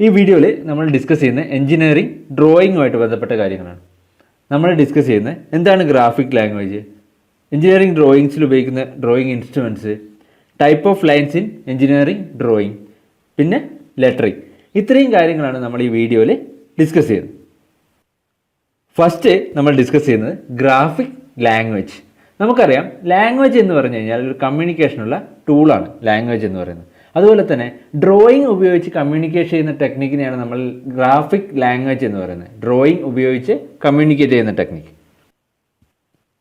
ഈ വീഡിയോയിൽ നമ്മൾ ഡിസ്കസ് ചെയ്യുന്ന എഞ്ചിനീയറിംഗ് ഡ്രോയിങ്ങുമായിട്ട് ബന്ധപ്പെട്ട കാര്യങ്ങളാണ്. നമ്മൾ ഡിസ്കസ് ചെയ്യുന്നത് എന്താണ് ഗ്രാഫിക് ലാംഗ്വേജ്, എഞ്ചിനീയറിംഗ് ഡ്രോയിങ്സിൽ ഉപയോഗിക്കുന്ന drawing instruments, type of lines in engineering drawing, പിന്നെ ലെറ്ററിങ്. ഇത്രയും കാര്യങ്ങളാണ് നമ്മൾ ഈ വീഡിയോയിൽ ഡിസ്കസ് ചെയ്യുന്നത്. ഫസ്റ്റ് നമ്മൾ ഡിസ്കസ് ചെയ്യുന്നത് ഗ്രാഫിക് ലാംഗ്വേജ്. നമുക്കറിയാം ലാംഗ്വേജ് എന്ന് പറഞ്ഞു കഴിഞ്ഞാൽ ഒരു കമ്മ്യൂണിക്കേഷനുള്ള ടൂളാണ് ലാംഗ്വേജ് എന്ന് പറയുന്നത്. അതുപോലെ തന്നെ ഡ്രോയിങ് ഉപയോഗിച്ച് കമ്മ്യൂണിക്കേറ്റ് ചെയ്യുന്ന ടെക്നിക്കിനെയാണ് നമ്മൾ ഗ്രാഫിക് ലാംഗ്വേജ് എന്ന് പറയുന്നത്. ഡ്രോയിങ് ഉപയോഗിച്ച് കമ്മ്യൂണിക്കേറ്റ് ചെയ്യുന്ന ടെക്നിക്ക്.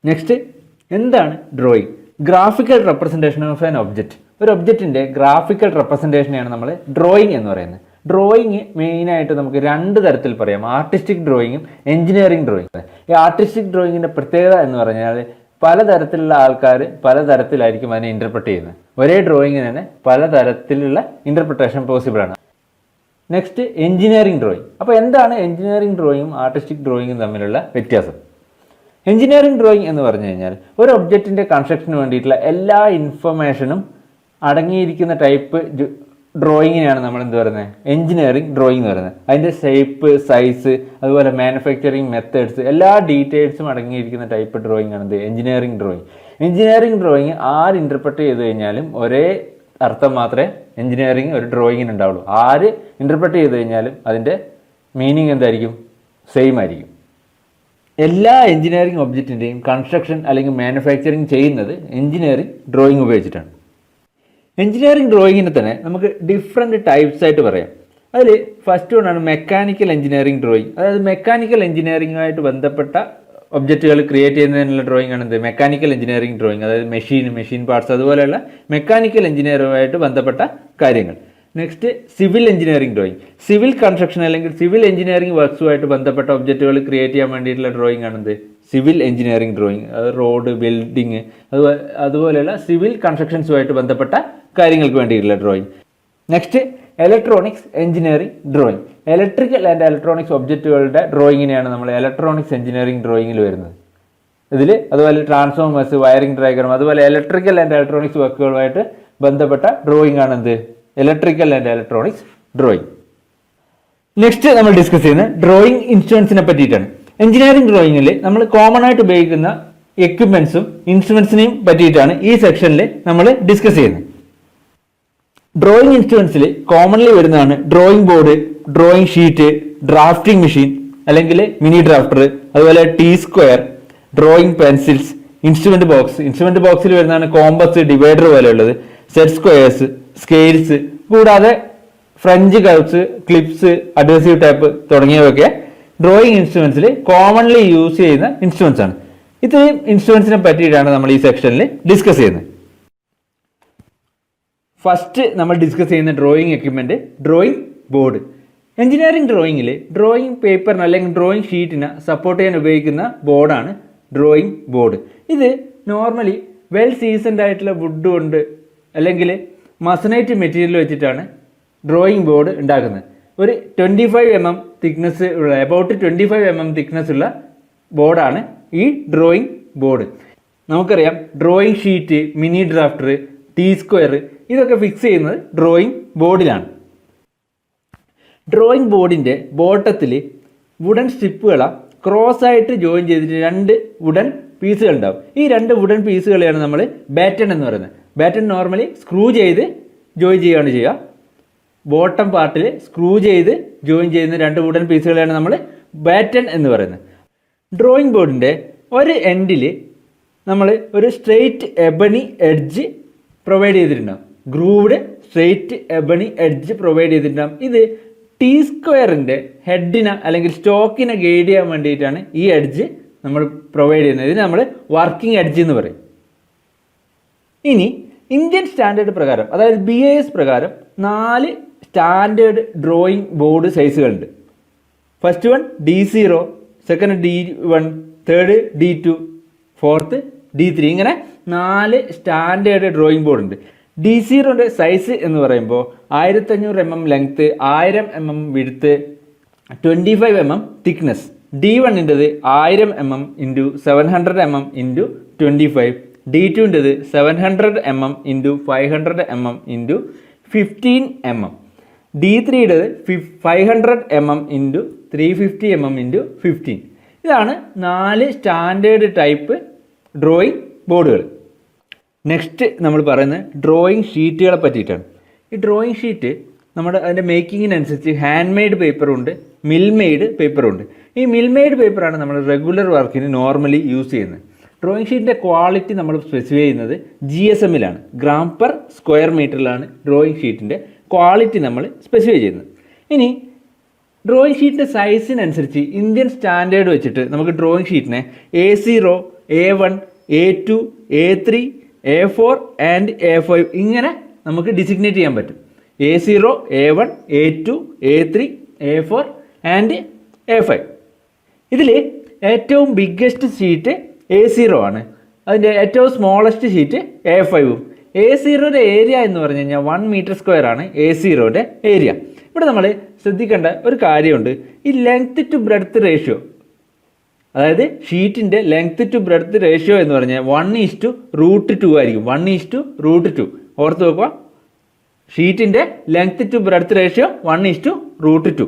നെക്സ്റ്റ്, എന്താണ് drawing? Graphical representation of an object. ഒരു ഒബ്ജക്റ്റിൻ്റെ ഗ്രാഫിക്കൽ റെപ്രസെൻറ്റേഷനെയാണ് നമ്മൾ ഡ്രോയിങ് എന്ന് പറയുന്നത്. ഡ്രോയിങ് മെയിനായിട്ട് നമുക്ക് രണ്ട് തരത്തിൽ പറയാം, ആർട്ടിസ്റ്റിക് ഡ്രോയിങ്ങും എഞ്ചിനീയറിംഗ് ഡ്രോയിങ്ങും. ഈ ആർട്ടിസ്റ്റിക് ഡ്രോയിങ്ങിൻ്റെ പ്രത്യേകത എന്ന് പറഞ്ഞാൽ പലതരത്തിലുള്ള ആൾക്കാർ പലതരത്തിലായിരിക്കും അതിനെ ഇൻ്റർപ്രറ്റ് ചെയ്യുന്നത്. ഒരേ ഡ്രോയിങ്ങിന് തന്നെ പലതരത്തിലുള്ള ഇൻ്റർപ്രിട്ടേഷൻ പോസിബിളാണ്. Next, engineering drawing. അപ്പോൾ എന്താണ് എഞ്ചിനീയറിംഗ് ഡ്രോയിങ്ങും ആർട്ടിസ്റ്റിക് ഡ്രോയിങ്ങും തമ്മിലുള്ള വ്യത്യാസം? എഞ്ചിനീയറിംഗ് ഡ്രോയിങ് എന്ന് പറഞ്ഞു കഴിഞ്ഞാൽ ഒരു ഒബ്ജക്റ്റിൻ്റെ കൺസ്ട്രക്ഷന് വേണ്ടിയിട്ടുള്ള എല്ലാ ഇൻഫർമേഷനും അടങ്ങിയിരിക്കുന്ന ടൈപ്പ് ഡ്രോയിങ്ങിനെയാണ് നമ്മൾ എന്ത് പറയുന്നത്, എഞ്ചിനീയറിംഗ് ഡ്രോയിങ് എന്ന് പറയുന്നത്. അതിൻ്റെ ഷേപ്പ്, സൈസ്, അതുപോലെ മാനുഫാക്ചറിങ് മെത്തേഡ്സ്, എല്ലാ ഡീറ്റെയിൽസും അടങ്ങിയിരിക്കുന്ന ടൈപ്പ് ഡ്രോയിങ് ആണ് എഞ്ചിനീയറിംഗ് ഡ്രോയിങ്. എഞ്ചിനീയറിംഗ് ഡ്രോയിങ് ആര് ഇൻ്റർപ്രറ്റ് ചെയ്ത് കഴിഞ്ഞാലും ഒരേ അർത്ഥം മാത്രമേ എഞ്ചിനീയറിംഗ് ഒരു ഡ്രോയിങ്ങിന് ഉണ്ടാവുള്ളൂ. ആര് ഇൻ്റർപ്രറ്റ് ചെയ്ത് കഴിഞ്ഞാലും അതിൻ്റെ മീനിങ് എന്തായിരിക്കും, സെയിം ആയിരിക്കും. എല്ലാ എഞ്ചിനീയറിംഗ് ഒബ്ജക്റ്റിൻ്റെയും കൺസ്ട്രക്ഷൻ അല്ലെങ്കിൽ മാനുഫാക്ചറിങ് ചെയ്യുന്നത് എഞ്ചിനീയറിംഗ് ഡ്രോയിങ് ഉപയോഗിച്ചിട്ടാണ്. എഞ്ചിനീയറിംഗ് ഡ്രോയിങ്ങിനെ തന്നെ നമുക്ക് ഡിഫറെൻറ്റ് ടൈപ്സ് ആയിട്ട് പറയാം. അതിൽ ഫസ്റ്റ് വണ്ണാണ് മെക്കാനിക്കൽ എഞ്ചിനീയറിംഗ് ഡ്രോയിങ്. അതായത് മെക്കാനിക്കൽ എഞ്ചിനീയറിംഗുമായിട്ട് ബന്ധപ്പെട്ട ഒബ്ജക്റ്റുകൾ ക്രിയേറ്റ് ചെയ്യുന്നതിനുള്ള ഡ്രോയിങ് ആണ് മെക്കാനിക്കൽ എഞ്ചിനീയറിംഗ് ഡ്രോയിങ്. അതായത് മെഷീൻ പാർട്സ്, അതുപോലെയുള്ള മെക്കാനിക്കൽ എഞ്ചിനീയറുമായിട്ട് ബന്ധപ്പെട്ട കാര്യങ്ങൾ. Next, civil engineering drawing. Civil construction അല്ലെങ്കിൽ സിവിൽ എഞ്ചിനീയറിംഗ് വർക്ക്സുമായിട്ട് ബന്ധപ്പെട്ട ഒബ്ജക്റ്റുകൾ ക്രിയേറ്റ് ചെയ്യാൻ വേണ്ടിയിട്ടുള്ള ഡ്രോയിങ് ആണ് സിവിൽ എഞ്ചിനീയറിംഗ് ഡ്രോയിങ്. അത് റോഡ്, ബിൽഡിങ്, അതുപോലെയുള്ള സിവിൽ കൺസ്ട്രക്ഷൻസുമായിട്ട് ബന്ധപ്പെട്ട കാര്യങ്ങൾക്ക് വേണ്ടിയിട്ടുള്ള drawing. Next, electronics engineering drawing. Electrical and electronics ഒബ്ജക്റ്റുകളുടെ ഡ്രോയിങ്ങിനെയാണ് നമ്മൾ ഇലക്ട്രോണിക്സ് എഞ്ചിനീയറിംഗ് ഡ്രോയിങ്ങിൽ വരുന്നത്. ഇതിൽ അതുപോലെ ട്രാൻസ്ഫോമേഴ്സ്, വയറിംഗ് ഡയഗ്രാം, അതുപോലെ ഇലക്ട്രിക്കൽ ആൻഡ് ഇലക്ട്രോണിക്സ് വർക്കുകളുമായിട്ട് ബന്ധപ്പെട്ട ഡ്രോയിങ് ആണ് electrical and electronics drawing. Next നമ്മൾ ഡിസ്കസ് ചെയ്യുന്നത് ഡ്രോയിങ് ഇൻസ്ട്രുമെന്റ്സിനെ പറ്റിയിട്ടാണ്. എഞ്ചിനീയറിംഗ് ഡ്രോയിങ്ങിൽ നമ്മൾ കോമൺ ആയിട്ട് ഉപയോഗിക്കുന്ന എക്യുപ്മെന്റ്സും ഇൻസ്ട്രുമെന്റ്സിനെയും പറ്റിയിട്ടാണ് ഈ സെക്ഷനിൽ നമ്മൾ ഡിസ്കസ് ചെയ്യുന്നത്. ഡ്രോയിങ് ഇൻസ്ട്രുമെന്റ്സിൽ കോമൺലി വരുന്നതാണ് drawing board, drawing sheet, drafting machine അല്ലെങ്കിൽ മിനി ഡ്രാഫ്റ്റർ, അതുപോലെ T square, drawing pencils, instrument box. Instrument ബോക്സിൽ വരുന്നതാണ് കോമ്പസ്, ഡിവൈഡർ പോലെയുള്ളത്, സെറ്റ് സ്ക്വയേഴ്സ്, സ്കെയിൽസ്, കൂടാതെ French curves, clips, adhesive type തുടങ്ങിയവയൊക്കെ ഡ്രോയിങ് ഇൻസ്ട്രുമെന്റ്സിൽ കോമൺലി യൂസ് ചെയ്യുന്ന ഇൻസ്ട്രുമെന്റ്സ് ആണ്. ഇത്രയും ഇൻസ്ട്രുമെന്റ്സിനെ പറ്റിയിട്ടാണ് നമ്മൾ ഈ സെക്ഷനിൽ ഡിസ്കസ് ചെയ്യുന്നത്. ഫസ്റ്റ് നമ്മൾ ഡിസ്കസ് ചെയ്യുന്ന drawing equipment drawing board. Engineering ഡ്രോയിങ്ങിൽ ഡ്രോയിങ് പേപ്പറിന് അല്ലെങ്കിൽ ഡ്രോയിങ് ഷീറ്റിന് സപ്പോർട്ട് ചെയ്യാൻ ഉപയോഗിക്കുന്ന ബോർഡാണ് ഡ്രോയിങ് ബോർഡ്. ഇത് നോർമലി വെൽ സീസൺഡ് ആയിട്ടുള്ള വുഡ് കൊണ്ട് അല്ലെങ്കിൽ മസനൈറ്റ് മെറ്റീരിയൽ വെച്ചിട്ടാണ് ഡ്രോയിങ് ബോർഡ് ഉണ്ടാക്കുന്നത്. ഒരു 25 mm തിക്നെസ് ഉള്ള അബൌട്ട് 25 mm തിക്നെസ് ഉള്ള ബോർഡാണ് ഈ ഡ്രോയിങ് ബോർഡ്. നമുക്കറിയാം drawing sheet, mini drafter, T square ഇതൊക്കെ ഫിക്സ് ചെയ്യുന്നത് ഡ്രോയിങ് ബോർഡിലാണ്. ഡ്രോയിങ് ബോർഡിൻ്റെ ബോട്ടത്തിൽ വുഡൻ സ്ട്രിപ്പുകളെ ക്രോസ് ആയിട്ട് ജോയിൻ ചെയ്തിട്ട് 2 വുഡൻ പീസുകൾ ഉണ്ടാവും. ഈ 2 വുഡൻ പീസുകളെയാണ് നമ്മൾ ബാറ്റൺ എന്ന് പറയുന്നത്. ബാറ്റൺ നോർമലി സ്ക്രൂ ചെയ്ത് ജോയിൻ ചെയ്യുകയാണ് ചെയ്യുക. ബോട്ടം പാർട്ടിൽ സ്ക്രൂ ചെയ്ത് ജോയിൻ ചെയ്യുന്ന 2 വുഡൻ പീസുകളെയാണ് നമ്മൾ ബാറ്റൺ എന്ന് പറയുന്നത്. ഡ്രോയിങ് ബോർഡിൻ്റെ ഒരു എൻഡിൽ നമ്മൾ ഒരു സ്ട്രെയിറ്റ് എബണി എഡ്ജ് പ്രൊവൈഡ് ചെയ്തിട്ടുണ്ടാകും. Grooved straight ebony edge provide ചെയ്തിട്ടുണ്ടാകും. ഇത് ടി സ്ക്വയറിൻ്റെ ഹെഡിനെ അല്ലെങ്കിൽ സ്റ്റോക്കിനെ ഗൈഡ് ചെയ്യാൻ വേണ്ടിയിട്ടാണ് ഈ എഡ്ജ് നമ്മൾ പ്രൊവൈഡ് ചെയ്യുന്നത്. ഇതിന് നമ്മൾ വർക്കിംഗ് എഡ്ജ് എന്ന് പറയും. ഇനി ഇന്ത്യൻ സ്റ്റാൻഡേർഡ് പ്രകാരം, അതായത് BIS പ്രകാരം 4 സ്റ്റാൻഡേർഡ് ഡ്രോയിങ് ബോർഡ് സൈസുകളുണ്ട്. First one D0, second D1, third D2, fourth D3, ഇങ്ങനെ 4 സ്റ്റാൻഡേർഡ് ഡ്രോയിങ് ബോർഡ് ഉണ്ട്. D0ൻ്റെ സൈസ് എന്ന് പറയുമ്പോൾ 1500 mm length, 1000 mm width, 25 mm thickness. D1ൻ്റെത് 1000 mm ഇൻറ്റു 700 mm ഇൻറ്റു 25, D2ൻ്റെത് 700 mm into 500 mm into 15 mm. D3 500 mm into 350 mm into 15. ഇതാണ് 4 standard type drawing ബോർഡുകൾ. Next നമ്മൾ പറയുന്നത് ഡ്രോയിങ് ഷീറ്റുകളെ പറ്റിയിട്ടാണ്. ഈ ഡ്രോയിങ് ഷീറ്റ് അതിൻ്റെ മേക്കിങ്ങിനനുസരിച്ച് ഹാൻഡ് മെയ്ഡ് പേപ്പറുണ്ട്, മിൽ മെയ്ഡ് പേപ്പറുണ്ട്. ഈ മിൽ മെയ്ഡ് പേപ്പറാണ് നമ്മൾ റെഗുലർ വർക്കിന് നോർമലി യൂസ് ചെയ്യുന്നത്. ഡ്രോയിങ് ഷീറ്റിൻ്റെ ക്വാളിറ്റി നമ്മൾ സ്പെസിഫൈ ചെയ്യുന്നത് GSM-ലാണ്, ഗ്രാം പെർ സ്ക്വയർ മീറ്ററിലാണ് ഡ്രോയിങ് ഷീറ്റിൻ്റെ ക്വാളിറ്റി നമ്മൾ സ്പെസിഫൈ ചെയ്യുന്നത്. ഇനി ഡ്രോയിങ് ഷീറ്റിൻ്റെ സൈസിനനുസരിച്ച് ഇന്ത്യൻ സ്റ്റാൻഡേർഡ് വെച്ചിട്ട് നമുക്ക് drawing ഷീറ്റിനെ A0, A1, A2, A3, A4 and A5 ഇങ്ങനെ നമുക്ക് ഡിസിഗ്നേറ്റ് ചെയ്യാൻ പറ്റും. A0, A1, A2, A3, A4 and A5. ഇതിൽ ഏറ്റവും ബിഗ്ഗസ്റ്റ് ഷീറ്റ് A0 ആണ്. അതിൻ്റെ ഏറ്റവും സ്മോളസ്റ്റ് ഷീറ്റ് A5ഉം. A0യുടെ ഏരിയ എന്ന് പറഞ്ഞു കഴിഞ്ഞാൽ 1 മീറ്റർ സ്ക്വയർ ആണ് A0യുടെ ഏരിയ. ഇവിടെ നമ്മൾ ശ്രദ്ധിക്കേണ്ട ഒരു കാര്യമുണ്ട്. ഈ ലെങ്ത് ടു ബ്രെഡ്ത്ത് റേഷ്യോ, അതായത് ഷീറ്റിൻ്റെ ലെങ്ത് ടു ബ്രെഡ്ത്ത് റേഷ്യോ എന്ന് പറഞ്ഞാൽ 1:√2 ആയിരിക്കും. 1:√2 ഓർത്ത് വെക്കുക. ഷീറ്റിൻ്റെ ലെങ്ത് ടു ബ്രെഡ്ത്ത് റേഷ്യോ 1:√2.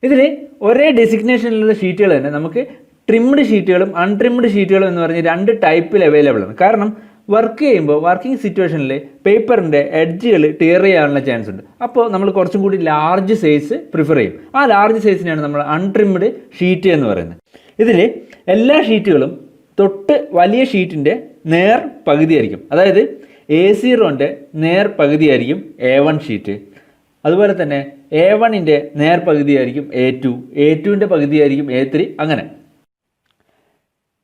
ഇതിൽ ഒരേ ഡെസിഗ്നേഷനിലുള്ള ഷീറ്റുകൾ തന്നെ നമുക്ക് ട്രിംഡ് ഷീറ്റുകളും അൺട്രിംഡ് ഷീറ്റുകളും എന്ന് പറഞ്ഞ് 2 ടൈപ്പിൽ അവൈലബിൾ ആണ്. കാരണം വർക്ക് ചെയ്യുമ്പോൾ വർക്കിംഗ് സിറ്റുവേഷനിൽ പേപ്പറിൻ്റെ എഡ്ജുകൾ ടിയർ ചെയ്യാനുള്ള ചാൻസ് ഉണ്ട്. അപ്പോൾ നമ്മൾ കുറച്ചും കൂടി ലാർജ് സൈസ് പ്രിഫർ ചെയ്യും. ആ ലാർജ് സൈസിനാണ് നമ്മൾ അൺട്രിംഡ് ഷീറ്റ് എന്ന് പറയുന്നത്. ഇതിൽ എല്ലാ ഷീറ്റുകളും തൊട്ട് വലിയ ഷീറ്റിൻ്റെ നേർ പകുതിയായിരിക്കും. അതായത് A0ൻ്റെ നേർ പകുതിയായിരിക്കും A1 ഷീറ്റ്. അതുപോലെ തന്നെ A1ൻ്റെ നേർ പകുതിയായിരിക്കും A2, A2ൻ്റെ പകുതിയായിരിക്കും A3, അങ്ങനെ.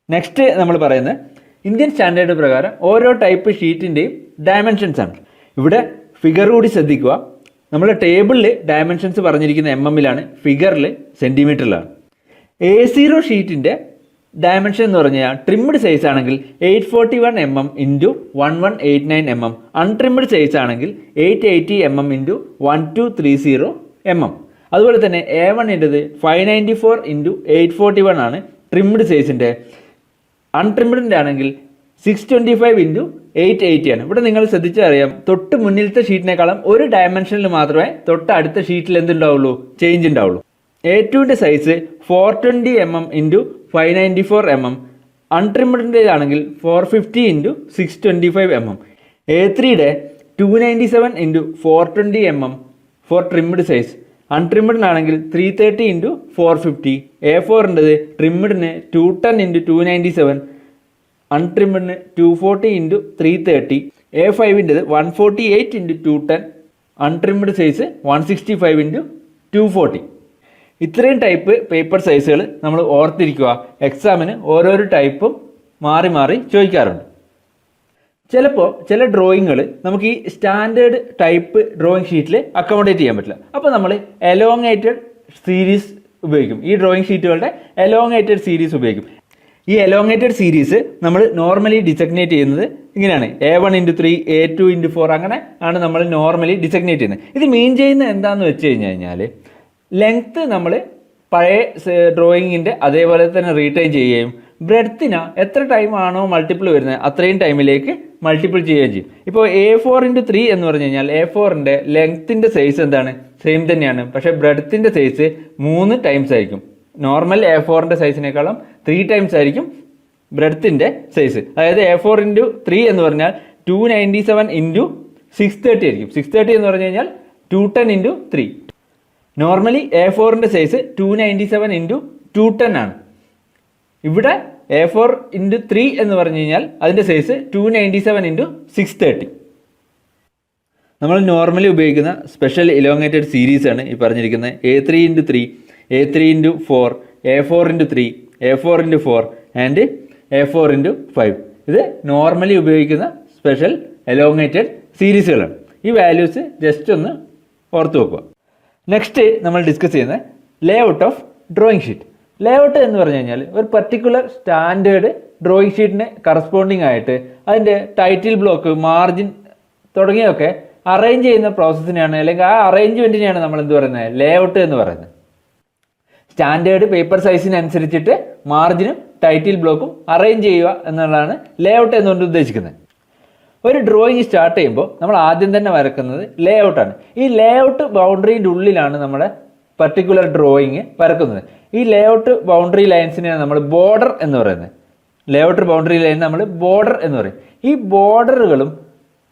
നെക്സ്റ്റ് നമ്മൾ പറയുന്നത് ഇന്ത്യൻ സ്റ്റാൻഡേർഡ് പ്രകാരം ഓരോ ടൈപ്പ് ഷീറ്റിൻ്റെയും ഡയമെൻഷൻസ് ആണ്. ഇവിടെ ഫിഗർ കൂടി ശ്രദ്ധിക്കുക. നമ്മൾ ടേബിളിൽ ഡയമെൻഷൻസ് പറഞ്ഞിരിക്കുന്ന MM-ലാണ്, ഫിഗറിൽ സെൻറ്റിമീറ്ററിലാണ്. A0 ഷീറ്റിൻ്റെ ഡയമെൻഷൻ എന്ന് പറഞ്ഞാൽ ട്രിംഡ് സൈസ് ആണെങ്കിൽ 841 mm ഇൻറ്റു 1189 mm, അൺട്രിംഡ് സൈസ് ആണെങ്കിൽ 880 mm ഇൻറ്റു 1230 mm. അതുപോലെ തന്നെ A1-ൻ്റെത് 594 ഇൻറ്റു 841 ആണ് ട്രിംഡ് സൈസിൻ്റെ. അൺട്രിംഡിൻ്റെ ആണെങ്കിൽ 625 ഇൻറ്റു 880 ആണ്. ഇവിടെ നിങ്ങൾ ശ്രദ്ധിച്ചറിയാം, തൊട്ട് മുന്നിലത്തെ ഷീറ്റിനേക്കാളും ഒരു ഡയമെൻഷനിൽ മാത്രമേ തൊട്ട് അടുത്ത ഷീറ്റിൽ എന്തുണ്ടാവുള്ളൂ, ചേഞ്ച് ഉണ്ടാവുള്ളൂ. A2ൻ്റെ സൈസ് 420 mm ഇൻറ്റു 594 mm, അൺട്രിംഡിൻ്റെ ആണെങ്കിൽ 450 ഇൻറ്റു 625 mm. A3യുടെ 297 into 420 mm for trimmed size, അൺട്രിംഡിനാണെങ്കിൽ 330 ഇൻറ്റു 450. A4ൻ്റെത് ട്രിംഡിന് 210 ഇൻറ്റു 297, അൺട്രിംഡിന് 240 ഇൻറ്റു 330. A5ൻ്റെത് 148 ഇൻറ്റു 210, അൺട്രിംഡ് സൈസ് 165 ഇൻറ്റു 240. ഇത്രയും ടൈപ്പ് പേപ്പർ സൈസുകൾ നമ്മൾ ഓർത്തിരിക്കുക. എക്സാമിന് ഓരോരോ ടൈപ്പും മാറി മാറി ചോദിക്കാറുണ്ട്. ചിലപ്പോൾ ചില ഡ്രോയിങ്ങുകൾ നമുക്ക് ഈ സ്റ്റാൻഡേർഡ് ടൈപ്പ് ഡ്രോയിങ് ഷീറ്റിൽ അക്കോമഡേറ്റ് ചെയ്യാൻ പറ്റില്ല. അപ്പോൾ നമ്മൾ എലോങ്ങേറ്റഡ് സീരീസ് ഉപയോഗിക്കും. ഈ ഡ്രോയിങ് ഷീറ്റുകളുടെ എലോങ്ങേറ്റഡ് സീരീസ് ഉപയോഗിക്കും. ഈ എലോങ്ങേറ്റഡ് സീരീസ് നമ്മൾ നോർമലി ഡിസഗ്നേറ്റ് ചെയ്യുന്നത് ഇങ്ങനെയാണ്: A1:3, A2:4, അങ്ങനെ ആണ് നമ്മൾ നോർമലി ഡിസഗ്നേറ്റ് ചെയ്യുന്നത്. ഇത് മീൻ ചെയ്യുന്നത് എന്താണെന്ന് വെച്ച് കഴിഞ്ഞാൽ ലെങ്ത്ത് നമ്മൾ പഴയ ഡ്രോയിങ്ങിൻ്റെ അതേപോലെ തന്നെ റീറ്റൈൻ ചെയ്യുകയും ബ്രെഡ്ത്തിന് എത്ര ടൈം ആണോ മൾട്ടിപ്പിൾ വരുന്നത് അത്രയും ടൈമിലേക്ക് മൾട്ടിപ്പിൾ ചെയ്യുകയും ചെയ്യും. ഇപ്പോൾ A4:3 എന്ന് പറഞ്ഞു കഴിഞ്ഞാൽ A4ൻ്റെ ലെങ്ത്തിൻ്റെ സൈസ് എന്താണ്, സെയിം തന്നെയാണ്. പക്ഷേ ബ്രെഡ്ത്തിൻ്റെ സൈസ് 3 ടൈംസ് ആയിരിക്കും. നോർമൽ A4ൻ്റെ സൈസിനേക്കാളും 3 ടൈംസ് ആയിരിക്കും ബ്രെഡ്ത്തിൻ്റെ സൈസ്. അതായത് A4:3 എന്ന് പറഞ്ഞാൽ 297 ഇൻറ്റു 630 ആയിരിക്കും. 630 എന്ന് പറഞ്ഞു കഴിഞ്ഞാൽ 210 ഇൻറ്റു 3. നോർമലി A4ൻ്റെ സൈസ് 297 ഇൻറ്റു 210 ആണ്. ഇവിടെ A4:3 എന്ന് പറഞ്ഞു കഴിഞ്ഞാൽ അതിൻ്റെ സൈസ് 297 ഇൻറ്റു 630. നമ്മൾ നോർമലി ഉപയോഗിക്കുന്ന സ്പെഷ്യൽ ഇലോങ്ങേറ്റഡ് സീരീസാണ് ഈ പറഞ്ഞിരിക്കുന്നത്. A3:3, A3:4, A4:3, A4:4 and A4:5. ഇത് നോർമലി ഉപയോഗിക്കുന്ന സ്പെഷ്യൽ എലോങ്ങേറ്റഡ് സീരീസുകളാണ്. ഈ വാല്യൂസ് ജസ്റ്റ് ഒന്ന് ഓർത്ത് വെക്കുക. നെക്സ്റ്റ് നമ്മൾ ഡിസ്കസ് ചെയ്യുന്നത് layout of drawing sheet. Layout എന്ന് പറഞ്ഞു കഴിഞ്ഞാൽ ഒരു പർട്ടിക്കുലർ സ്റ്റാൻഡേർഡ് ഡ്രോയിങ് ഷീറ്റിന് കറസ്പോണ്ടിങ് ആയിട്ട് അതിൻ്റെ ടൈറ്റിൽ ബ്ലോക്ക്, മാർജിൻ തുടങ്ങിയൊക്കെ അറേഞ്ച് ചെയ്യുന്ന പ്രോസസ്സിനെയാണ്, അല്ലെങ്കിൽ ആ അറേഞ്ച്മെൻറ്റിനെയാണ് നമ്മൾ എന്ത് പറയുന്നത്, ലേഔട്ട് എന്ന് പറയുന്നത്. സ്റ്റാൻഡേർഡ് പേപ്പർ സൈസിനനുസരിച്ചിട്ട് മാർജിനും ടൈറ്റിൽ ബ്ലോക്കും അറേഞ്ച് ചെയ്യുക എന്നുള്ളതാണ് ലേഔട്ട് എന്നുകൊണ്ട് ഉദ്ദേശിക്കുന്നത്. ഒരു ഡ്രോയിങ് സ്റ്റാർട്ട് ചെയ്യുമ്പോൾ നമ്മൾ ആദ്യം തന്നെ വരക്കുന്നത് ലേ ഔട്ടാണ്. ഈ ലേ ഔട്ട് ബൗണ്ടറിൻ്റെ ഉള്ളിലാണ് നമ്മുടെ പർട്ടിക്കുലർ ഡ്രോയിങ് വരക്കുന്നത്. ഈ ലേ ഔട്ട് ബൗണ്ടറി ലൈൻസിനെയാണ് നമ്മൾ ബോർഡർ എന്ന് പറയുന്നത്. ലേ ഔട്ട് ബൗണ്ടറി ലൈൻ നമ്മൾ ബോർഡർ എന്ന് പറയും. ഈ ബോർഡറുകളും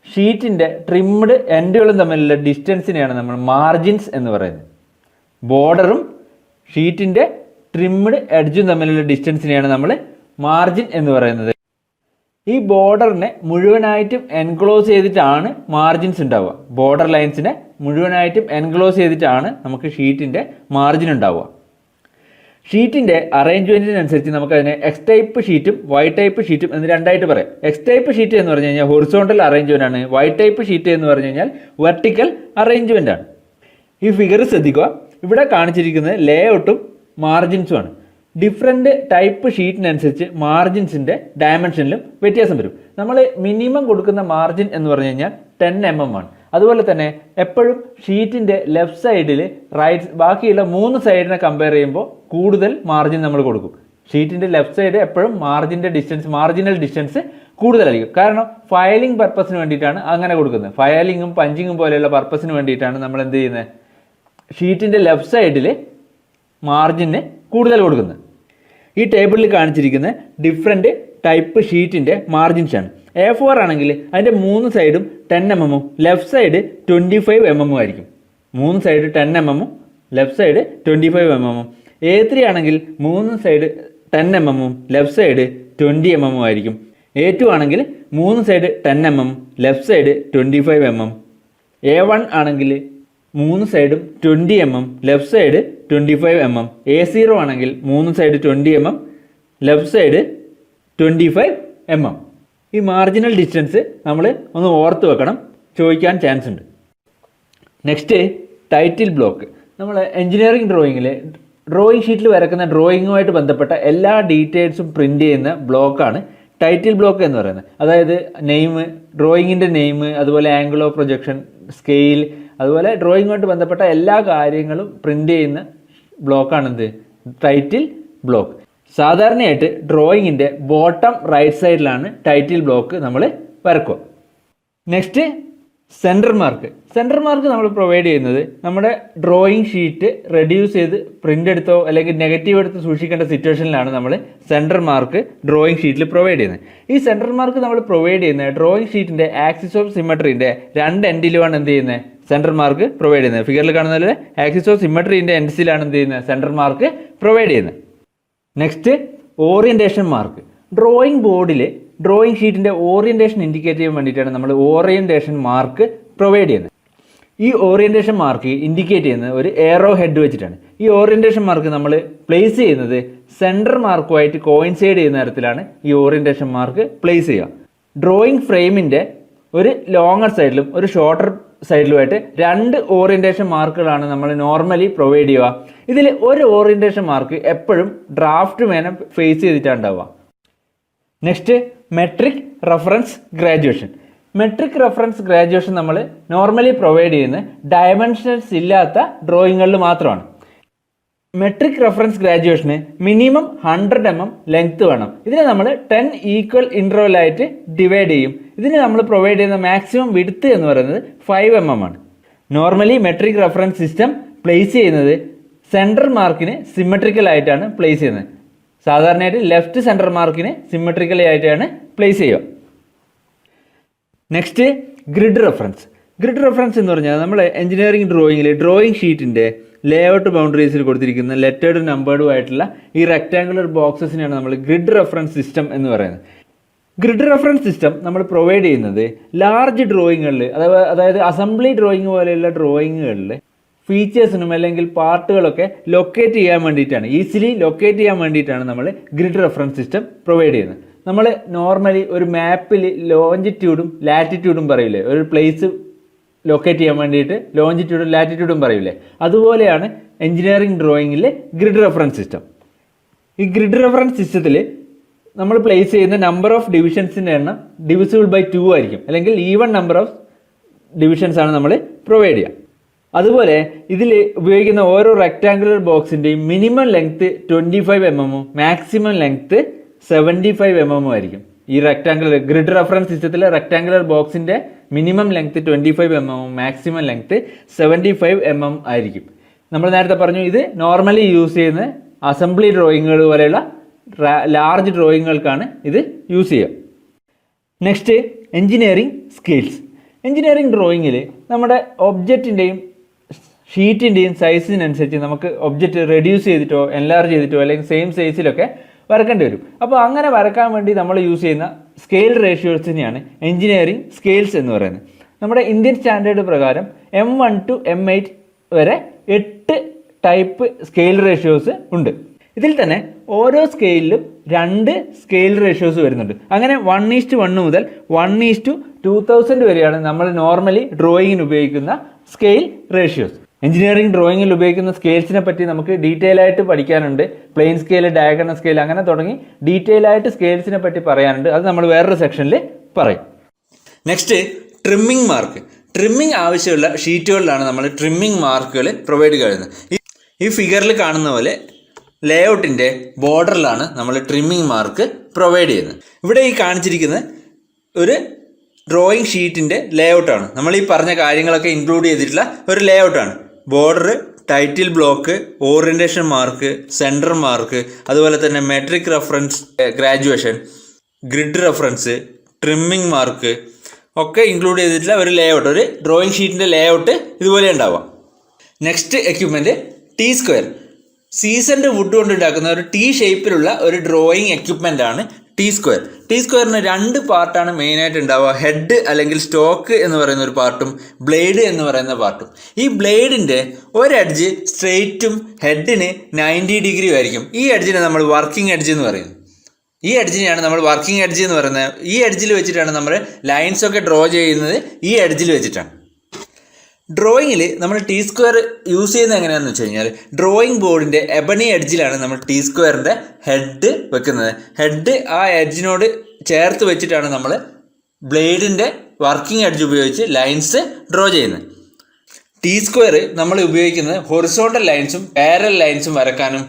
ഷീറ്റിൻ്റെ ട്രിംഡ് എൻഡുകളും തമ്മിലുള്ള ഡിസ്റ്റൻസിനെയാണ് നമ്മൾ മാർജിൻസ് എന്ന് പറയുന്നത്. ബോർഡറും ഷീറ്റിൻ്റെ ട്രിംഡ് എഡ്ജും തമ്മിലുള്ള ഡിസ്റ്റൻസിനെയാണ് നമ്മൾ മാർജിൻ എന്ന് പറയുന്നത്. ഈ ബോർഡറിനെ മുഴുവനായിട്ടും എൻക്ലോസ് ചെയ്തിട്ടാണ് മാർജിൻസ് ഉണ്ടാവുക. ബോർഡർ ലൈൻസിനെ മുഴുവനായിട്ടും എൻക്ലോസ് ചെയ്തിട്ടാണ് നമുക്ക് ഷീറ്റിൻ്റെ മാർജിൻ ഉണ്ടാവുക. ഷീറ്റിൻ്റെ അറേഞ്ച്മെൻറ്റിനനുസരിച്ച് നമുക്കതിനെ എക്സ് ടൈപ്പ് ഷീറ്റും വൈ ടൈപ്പ് ഷീറ്റും എന്ന് രണ്ടായിട്ട് പറയാം. എക്സ് ടൈപ്പ് ഷീറ്റ് എന്ന് പറഞ്ഞു കഴിഞ്ഞാൽ ഹൊറിസോണ്ടൽ അറേഞ്ച്മെൻ്റ് ആണ്. വൈ ടൈപ്പ് ഷീറ്റ് എന്ന് പറഞ്ഞു കഴിഞ്ഞാൽ വെർട്ടിക്കൽ അറേഞ്ച്മെൻ്റ് ആണ്. ഈ ഫിഗർ ശ്രദ്ധിക്കുക. ഇവിടെ കാണിച്ചിരിക്കുന്നത് ലേ ഔട്ടും മാർജിൻസും ആണ്. ഡിഫറെൻറ്റ് ടൈപ്പ് ഷീറ്റിനനുസരിച്ച് മാർജിൻസിൻ്റെ ഡയമെൻഷനിലും വ്യത്യാസം വരും. നമ്മൾ മിനിമം കൊടുക്കുന്ന മാർജിൻ എന്ന് പറഞ്ഞു കഴിഞ്ഞാൽ 10 mm ആണ്. അതുപോലെ തന്നെ എപ്പോഴും ഷീറ്റിൻ്റെ ലെഫ്റ്റ് സൈഡിൽ ബാക്കിയുള്ള 3 സൈഡിനെ കമ്പയർ ചെയ്യുമ്പോൾ കൂടുതൽ മാർജിൻ നമ്മൾ കൊടുക്കും. ഷീറ്റിൻ്റെ ലെഫ്റ്റ് സൈഡ് എപ്പോഴും മാർജിനൽ ഡിസ്റ്റൻസ് കൂടുതലായിരിക്കും. കാരണം ഫയലിംഗ് പർപ്പസിന് വേണ്ടിയിട്ടാണ് അങ്ങനെ കൊടുക്കുന്നത്. ഫയലിങ്ങും പഞ്ചിങ്ങും പോലെയുള്ള പർപ്പസിന് വേണ്ടിയിട്ടാണ് നമ്മൾ എന്ത് ചെയ്യുന്നത്, ഷീറ്റിൻ്റെ ലെഫ്റ്റ് സൈഡിൽ മാർജിന് കൂടുതൽ കൊടുക്കുന്നത്. ഈ ടേബിളിൽ കാണിച്ചിരിക്കുന്ന ഡിഫറെൻറ്റ് ടൈപ്പ് ഷീറ്റിൻ്റെ മാർജിൻസാണ്. A4 ആണെങ്കിൽ അതിൻ്റെ 3 സൈഡും 10 mm, ലെഫ്റ്റ് സൈഡ് 25 mm ആയിരിക്കും. 3 side 10 mm, left side 25 mm. A3 ആണെങ്കിൽ 3 side 10 mm, left side 20 mm ആയിരിക്കും. A2 ആണെങ്കിൽ 3 side 10 mm, left side 25 mm. A1 ആണെങ്കിൽ 3 സൈഡും 20 mm, left side 25 mm. A0 ആണെങ്കിൽ 3 side 20 mm, left side 25 mm. ഈ marginal distance നമ്മൾ ഒന്ന് ഓർത്ത് വെക്കണം, ചോദിക്കാൻ ചാൻസ് ഉണ്ട്. Next title block. നമ്മൾ എഞ്ചിനീയറിംഗ് ഡ്രോയിങ്ങിൽ ഡ്രോയിങ് ഷീറ്റിൽ വരക്കുന്ന ഡ്രോയിങ്ങുമായിട്ട് ബന്ധപ്പെട്ട എല്ലാ ഡീറ്റെയിൽസും പ്രിൻ്റ് ചെയ്യുന്ന ബ്ലോക്കാണ് ടൈറ്റിൽ ബ്ലോക്ക് എന്ന് പറയുന്നത്. അതായത് ഡ്രോയിങ്ങിൻ്റെ നെയിം, അതുപോലെ ആംഗിൾ ഓഫ് പ്രൊജക്ഷൻ, സ്കെയിൽ, അതുപോലെ ഡ്രോയിങ്ങുമായിട്ട് ബന്ധപ്പെട്ട എല്ലാ കാര്യങ്ങളും പ്രിൻ്റ് ചെയ്യുന്ന ബ്ലോക്കാണെന്ത്, ടൈറ്റിൽ ബ്ലോക്ക്. സാധാരണയായിട്ട് ഡ്രോയിങ്ങിൻ്റെ ബോട്ടം റൈറ്റ് സൈഡിലാണ് ടൈറ്റിൽ ബ്ലോക്ക് നമ്മൾ വരക്കുക. Next centre mark. Centre mark നമ്മൾ പ്രൊവൈഡ് ചെയ്യുന്നത് നമ്മുടെ ഡ്രോയിങ് ഷീറ്റ് റെഡ്യൂസ് ചെയ്ത് പ്രിൻ്റ് എടുത്തോ അല്ലെങ്കിൽ നെഗറ്റീവ് എടുത്ത് സൂക്ഷിക്കേണ്ട സിറ്റുവേഷനിലാണ് നമ്മൾ സെൻറ്റർ മാർക്ക് ഡ്രോയിങ് ഷീറ്റിൽ പ്രൊവൈഡ് ചെയ്യുന്നത്. ഈ സെൻറ്റർ മാർക്ക് നമ്മൾ പ്രൊവൈഡ് ചെയ്യുന്നത് ഡ്രോയിങ് ഷീറ്റിൻ്റെ ആക്സിസ് ഓഫ് സിമ്മട്രീൻ്റെ 2 എൻഡിലുമാണ് എന്ത് ചെയ്യുന്നത്, സെൻറ്റർ മാർക്ക് പ്രൊവൈഡ് ചെയ്യുന്നത്. ഫിഗറിൽ കാണുന്നതിൽ ആക്സിസ് ഓഫ് സിമ്മട്രീൻ്റെ എൻഡ്സിലാണ് എന്ത് ചെയ്യുന്നത്, സെൻറ്റർ മാർക്ക് പ്രൊവൈഡ് ചെയ്യുന്നത്. Next orientation mark. ഡ്രോയിങ് ബോർഡിൽ ഡ്രോയിങ് ഷീറ്റിൻ്റെ ഓറിയൻറ്റേഷൻ ഇൻഡിക്കേറ്റ് ചെയ്യാൻ വേണ്ടിയിട്ടാണ് നമ്മൾ ഓറിയൻറ്റേഷൻ മാർക്ക് പ്രൊവൈഡ് ചെയ്യുന്നത്. ഈ ഓറിയൻറ്റേഷൻ മാർക്ക് ഇൻഡിക്കേറ്റ് ചെയ്യുന്നത് ഒരു എയറോ ഹെഡ് വെച്ചിട്ടാണ്. ഈ ഓറിയൻറ്റേഷൻ മാർക്ക് നമ്മൾ പ്ലേസ് ചെയ്യുന്നത് സെൻറ്റർ മാർക്കുമായിട്ട് കോയിൻസൈഡ് ചെയ്യുന്ന തരത്തിലാണ് ഈ ഓറിയൻറ്റേഷൻ മാർക്ക് പ്ലേസ് ചെയ്യുക. ഡ്രോയിങ് ഫ്രെയിമിൻ്റെ ഒരു ലോങ്ങർ സൈഡിലും ഒരു ഷോർട്ടർ സൈഡിലുമായിട്ട് 2 ഓറിയൻറ്റേഷൻ മാർക്കുകളാണ് നമ്മൾ നോർമലി പ്രൊവൈഡ് ചെയ്യുക. ഇതിൽ ഒരു ഓറിയൻറ്റേഷൻ മാർക്ക് എപ്പോഴും ഡ്രാഫ്റ്റ് മേനെ ഫേസ് ചെയ്തിട്ടാണ് ഉണ്ടാവുക. Next metric reference graduation. Metric reference graduation നമ്മൾ നോർമലി പ്രൊവൈഡ് ചെയ്യുന്ന ഡയമെൻഷൻസ് ഇല്ലാത്ത ഡ്രോയിങ്ങുകളിൽ മാത്രമാണ്. മെട്രിക് റെഫറൻസ് ഗ്രാജുവേഷന് മിനിമം 100 mm ലെങ്ത് വേണം. ഇതിനെ നമ്മൾ 10 ഈക്വൽ ഇൻ്റർവെലായിട്ട് ഡിവൈഡ് ചെയ്യും. ഇതിന് നമ്മൾ പ്രൊവൈഡ് ചെയ്യുന്ന മാക്സിമം വിഡ്ത്ത് എന്ന് പറയുന്നത് 5 mm ആണ്. Normally metric reference system place ചെയ്യുന്നത് സെൻറ്റർ മാർക്കിന് സിമെട്രിക്കൽ ആയിട്ടാണ് പ്ലേസ് ചെയ്യുന്നത്. സാധാരണയായിട്ട് ലെഫ്റ്റ് സെൻറ്റർ മാർക്കിന് സിമെട്രിക്കലി ആയിട്ടാണ് പ്ലേസ് ചെയ്യുക. Next grid reference. Grid reference എന്ന് പറഞ്ഞാൽ നമ്മൾ എഞ്ചിനീയറിംഗ് ഡ്രോയിങ്ങിൽ ഡ്രോയിങ് ഷീറ്റിൻ്റെ ലേഔട്ട് ബൗണ്ടറീസിൽ കൊടുത്തിരിക്കുന്ന ലെറ്റേർഡും നമ്പേർഡും ആയിട്ടുള്ള ഈ റെക്ടാങ്കുലർ ബോക്സസിനെയാണ് നമ്മൾ ഗ്രിഡ് റെഫറൻസ് സിസ്റ്റം എന്ന് പറയുന്നത്. ഗ്രിഡ് റെഫറൻസ് സിസ്റ്റം നമ്മൾ പ്രൊവൈഡ് ചെയ്യുന്നത് ലാർജ് ഡ്രോയിങ്ങുകളിൽ, അതായത് അസംബ്ലി ഡ്രോയിങ് പോലെയുള്ള ഡ്രോയിങ്ങുകളിൽ ഫീച്ചേഴ്സിനും അല്ലെങ്കിൽ പാർട്ടുകളൊക്കെ ലൊക്കേറ്റ് ചെയ്യാൻ വേണ്ടിയിട്ടാണ്, ഈസിലി ലൊക്കേറ്റ് ചെയ്യാൻ വേണ്ടിയിട്ടാണ് നമ്മൾ ഗ്രിഡ് റെഫറൻസ് സിസ്റ്റം പ്രൊവൈഡ് ചെയ്യുന്നത്. നമ്മൾ നോർമലി ഒരു മാപ്പിൽ ലോഞ്ചിറ്റ്യൂഡും ലാറ്റിറ്റ്യൂഡും പറയില്ലേ, ഒരു പ്ലേസ് ലൊക്കേറ്റ് ചെയ്യാൻ വേണ്ടിയിട്ട് ലോഞ്ചിറ്റ്യൂഡും ലാറ്റിറ്റ്യൂഡും പറയില്ലേ, അതുപോലെയാണ് എഞ്ചിനീയറിംഗ് ഡ്രോയിങ്ങിൽ ഗ്രിഡ് റെഫറൻസ് സിസ്റ്റം. ഈ ഗ്രിഡ് റെഫറൻസ് സിസ്റ്റത്തിൽ നമ്മൾ പ്ലേസ് ചെയ്യുന്ന നമ്പർ ഓഫ് ഡിവിഷൻസിൻ്റെ എണ്ണം ഡിവിസിബിൾ ബൈ 2 ആയിരിക്കും, അല്ലെങ്കിൽ ഈവൺ നമ്പർ ഓഫ് ഡിവിഷൻസ് ആണ് നമ്മൾ പ്രൊവൈഡ് ചെയ്യുക. അതുപോലെ ഇതിൽ ഉപയോഗിക്കുന്ന ഓരോ റെക്ടാങ്കുലർ ബോക്സിൻ്റെയും minimum length 25 mm maximum length 75 mm ആയിരിക്കും. ഈ റെക്ടാങ്കുലർ ഗ്രിഡ് റെഫറൻസ് സിസ്റ്റത്തിൽ റെക്ടാങ്കുലർ ബോക്സിൻ്റെ minimum length 25 mm maximum length 75 mm ആയിരിക്കും. നമ്മൾ നേരത്തെ പറഞ്ഞു ഇത് നോർമലി യൂസ് ചെയ്യുന്ന അസംബ്ലി ഡ്രോയിങ്ങുകൾ പോലെയുള്ള ലാർജ് ഡ്രോയിങ്ങുകൾക്കാണ് ഇത് യൂസ് ചെയ്യുക. Next engineering skills. എൻജിനീയറിംഗ് ഡ്രോയിങ്ങിൽ നമ്മുടെ ഒബ്ജക്റ്റിൻ്റെയും ഷീറ്റിൻ്റെയും സൈസിനനുസരിച്ച് നമുക്ക് ഒബ്ജക്റ്റ് റെഡ്യൂസ് ചെയ്തിട്ടോ എൻലാർജ് ചെയ്തിട്ടോ അല്ലെങ്കിൽ സെയിം സൈസിലൊക്കെ വരക്കേണ്ടി വരും. അപ്പോൾ അങ്ങനെ വരക്കാൻ വേണ്ടി നമ്മൾ യൂസ് ചെയ്യുന്ന സ്കെയിൽ റേഷ്യോസിനെയാണ് എൻജിനീയറിംഗ് സ്കെയിൽസ് എന്ന് പറയുന്നത്. നമ്മുടെ ഇന്ത്യൻ സ്റ്റാൻഡേർഡ് പ്രകാരം M1 to M8 വരെ 8 ടൈപ്പ് സ്കെയിൽ റേഷ്യോസ് ഉണ്ട്. ഇതിൽ തന്നെ ഓരോ സ്കെയിലിലും 2 സ്കെയിൽ റേഷ്യോസ് വരുന്നുണ്ട്. അങ്ങനെ 1:1 മുതൽ 1:2000 വരെയാണ് നമ്മൾ നോർമലി ഡ്രോയിങ്ങിന് ഉപയോഗിക്കുന്ന സ്കെയിൽ റേഷ്യോസ്. എഞ്ചിനീയറിംഗ് ഡ്രോയിങ്ങിൽ ഉപയോഗിക്കുന്ന സ്കെയിൽസിനെ പറ്റി നമുക്ക് ഡീറ്റെയിൽ ആയിട്ട് പഠിക്കാനുണ്ട്. പ്ലെയിൻ സ്കെയിൽ, ഡയഗണൽ സ്കെയിൽ, അങ്ങനെ തുടങ്ങി ഡീറ്റെയിൽ ആയിട്ട് സ്കെയിൽസിനെ പറ്റി പറയാനുണ്ട്. അത് നമ്മൾ വേറൊരു സെക്ഷനിൽ പറയും. Next trimming mark. ട്രിമ്മിംഗ് ആവശ്യമുള്ള ഷീറ്റുകളിലാണ് നമ്മൾ ട്രിമ്മിംഗ് മാർക്കുകൾ പ്രൊവൈഡ് ചെയ്യുന്നത്. ഈ ഫിഗറിൽ കാണുന്ന പോലെ ലേഔട്ടിൻ്റെ ബോർഡറിലാണ് നമ്മൾ ട്രിമ്മിംഗ് മാർക്ക് പ്രൊവൈഡ് ചെയ്യുന്നത്. ഇവിടെ ഈ കാണിച്ചിരിക്കുന്ന ഒരു ഡ്രോയിങ് ഷീറ്റിൻ്റെ ലേഔട്ടാണ്. നമ്മൾ ഈ പറഞ്ഞ കാര്യങ്ങളൊക്കെ ഇൻക്ലൂഡ് ചെയ്തിട്ടുള്ള ഒരു ലേഔട്ടാണ്. Border, title block, orientation mark, centre mark, അതുപോലെ തന്നെ metric reference, graduation, grid reference, trimming mark ഒക്കെ ഇൻക്ലൂഡ് ചെയ്തിട്ടുള്ള ഒരു ലേഔട്ട്. ഒരു ഡ്രോയിങ് ഷീറ്റിൻ്റെ ലേഔട്ട് ഇതുപോലെ ഉണ്ടാവാം. Next equipment T square. Seasoned wood കൊണ്ട് ഉണ്ടാക്കുന്ന ഒരു ടി ഷേപ്പിലുള്ള ഒരു ഡ്രോയിങ് എക്യുപ്മെൻ്റ് ആണ് ടി സ്ക്വയർ. ടി സ്ക്വയറിന് 2 പാർട്ടാണ് മെയിനായിട്ട് ഉണ്ടാവുക. ഹെഡ് അല്ലെങ്കിൽ സ്റ്റോക്ക് എന്ന് പറയുന്ന ഒരു പാർട്ടും ബ്ലേഡ് എന്ന് പറയുന്ന പാർട്ടും. ഈ ബ്ലേഡിൻ്റെ ഒരു എഡ്ജ് സ്ട്രെയിറ്റും ഹെഡിന് 90 ഡിഗ്രി ആയിരിക്കും. ഈ എഡ്ജിനെ നമ്മൾ വർക്കിംഗ് എഡ്ജ് എന്ന് പറയുന്നത്. ഈ എഡ്ജിനെയാണ് നമ്മൾ വർക്കിംഗ് എഡ്ജ് എന്ന് പറയുന്നത്. ഈ എഡ്ജിൽ വെച്ചിട്ടാണ് നമ്മൾ ലൈൻസൊക്കെ ഡ്രോ ചെയ്യുന്നത്. ഈ എഡ്ജിൽ വെച്ചിട്ടാണ്. ഡ്രോയിങ്ങിൽ നമ്മൾ ടി സ്ക്വയർ യൂസ് ചെയ്യുന്നത് എങ്ങനെയാണെന്ന് വെച്ച് കഴിഞ്ഞാൽ ഡ്രോയിങ് ബോർഡിൻ്റെ എബണി എഡ്ജിലാണ് നമ്മൾ ടി സ്ക്വയറിൻ്റെ ഹെഡ് വെക്കുന്നത്. ഹെഡ് ആ എഡ്ജിനോട് ചേർത്ത് വെച്ചിട്ടാണ് നമ്മൾ ബ്ലേഡിൻ്റെ വർക്കിംഗ് എഡ്ജ് ഉപയോഗിച്ച് ലൈൻസ് ഡ്രോ ചെയ്യുന്നത്. ടി സ്ക്വയർ നമ്മൾ ഉപയോഗിക്കുന്നത് ഹൊറിസോണ്ടൽ ലൈൻസും പാരലൽ ലൈൻസും വരക്കാനും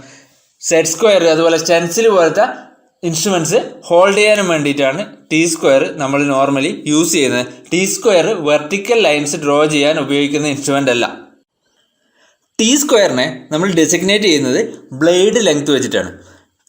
സെറ്റ് സ്ക്വയർ അതുപോലെ സ്റ്റെൻസിൽ പോലത്തെ ഇൻസ്ട്രുമെൻറ്റ്സ് ഹോൾഡ് ചെയ്യാനും വേണ്ടിയിട്ടാണ് ടി സ്ക്വയർ നമ്മൾ നോർമലി യൂസ് ചെയ്യുന്നത്. T square vertical lines draw ചെയ്യാൻ ഉപയോഗിക്കുന്ന ഇൻസ്ട്രുമെൻ്റ് അല്ല. ടി സ്ക്വയറിനെ നമ്മൾ ഡെസിഗ്നേറ്റ് ചെയ്യുന്നത് ബ്ലേഡ് ലെങ്ത് വെച്ചിട്ടാണ്.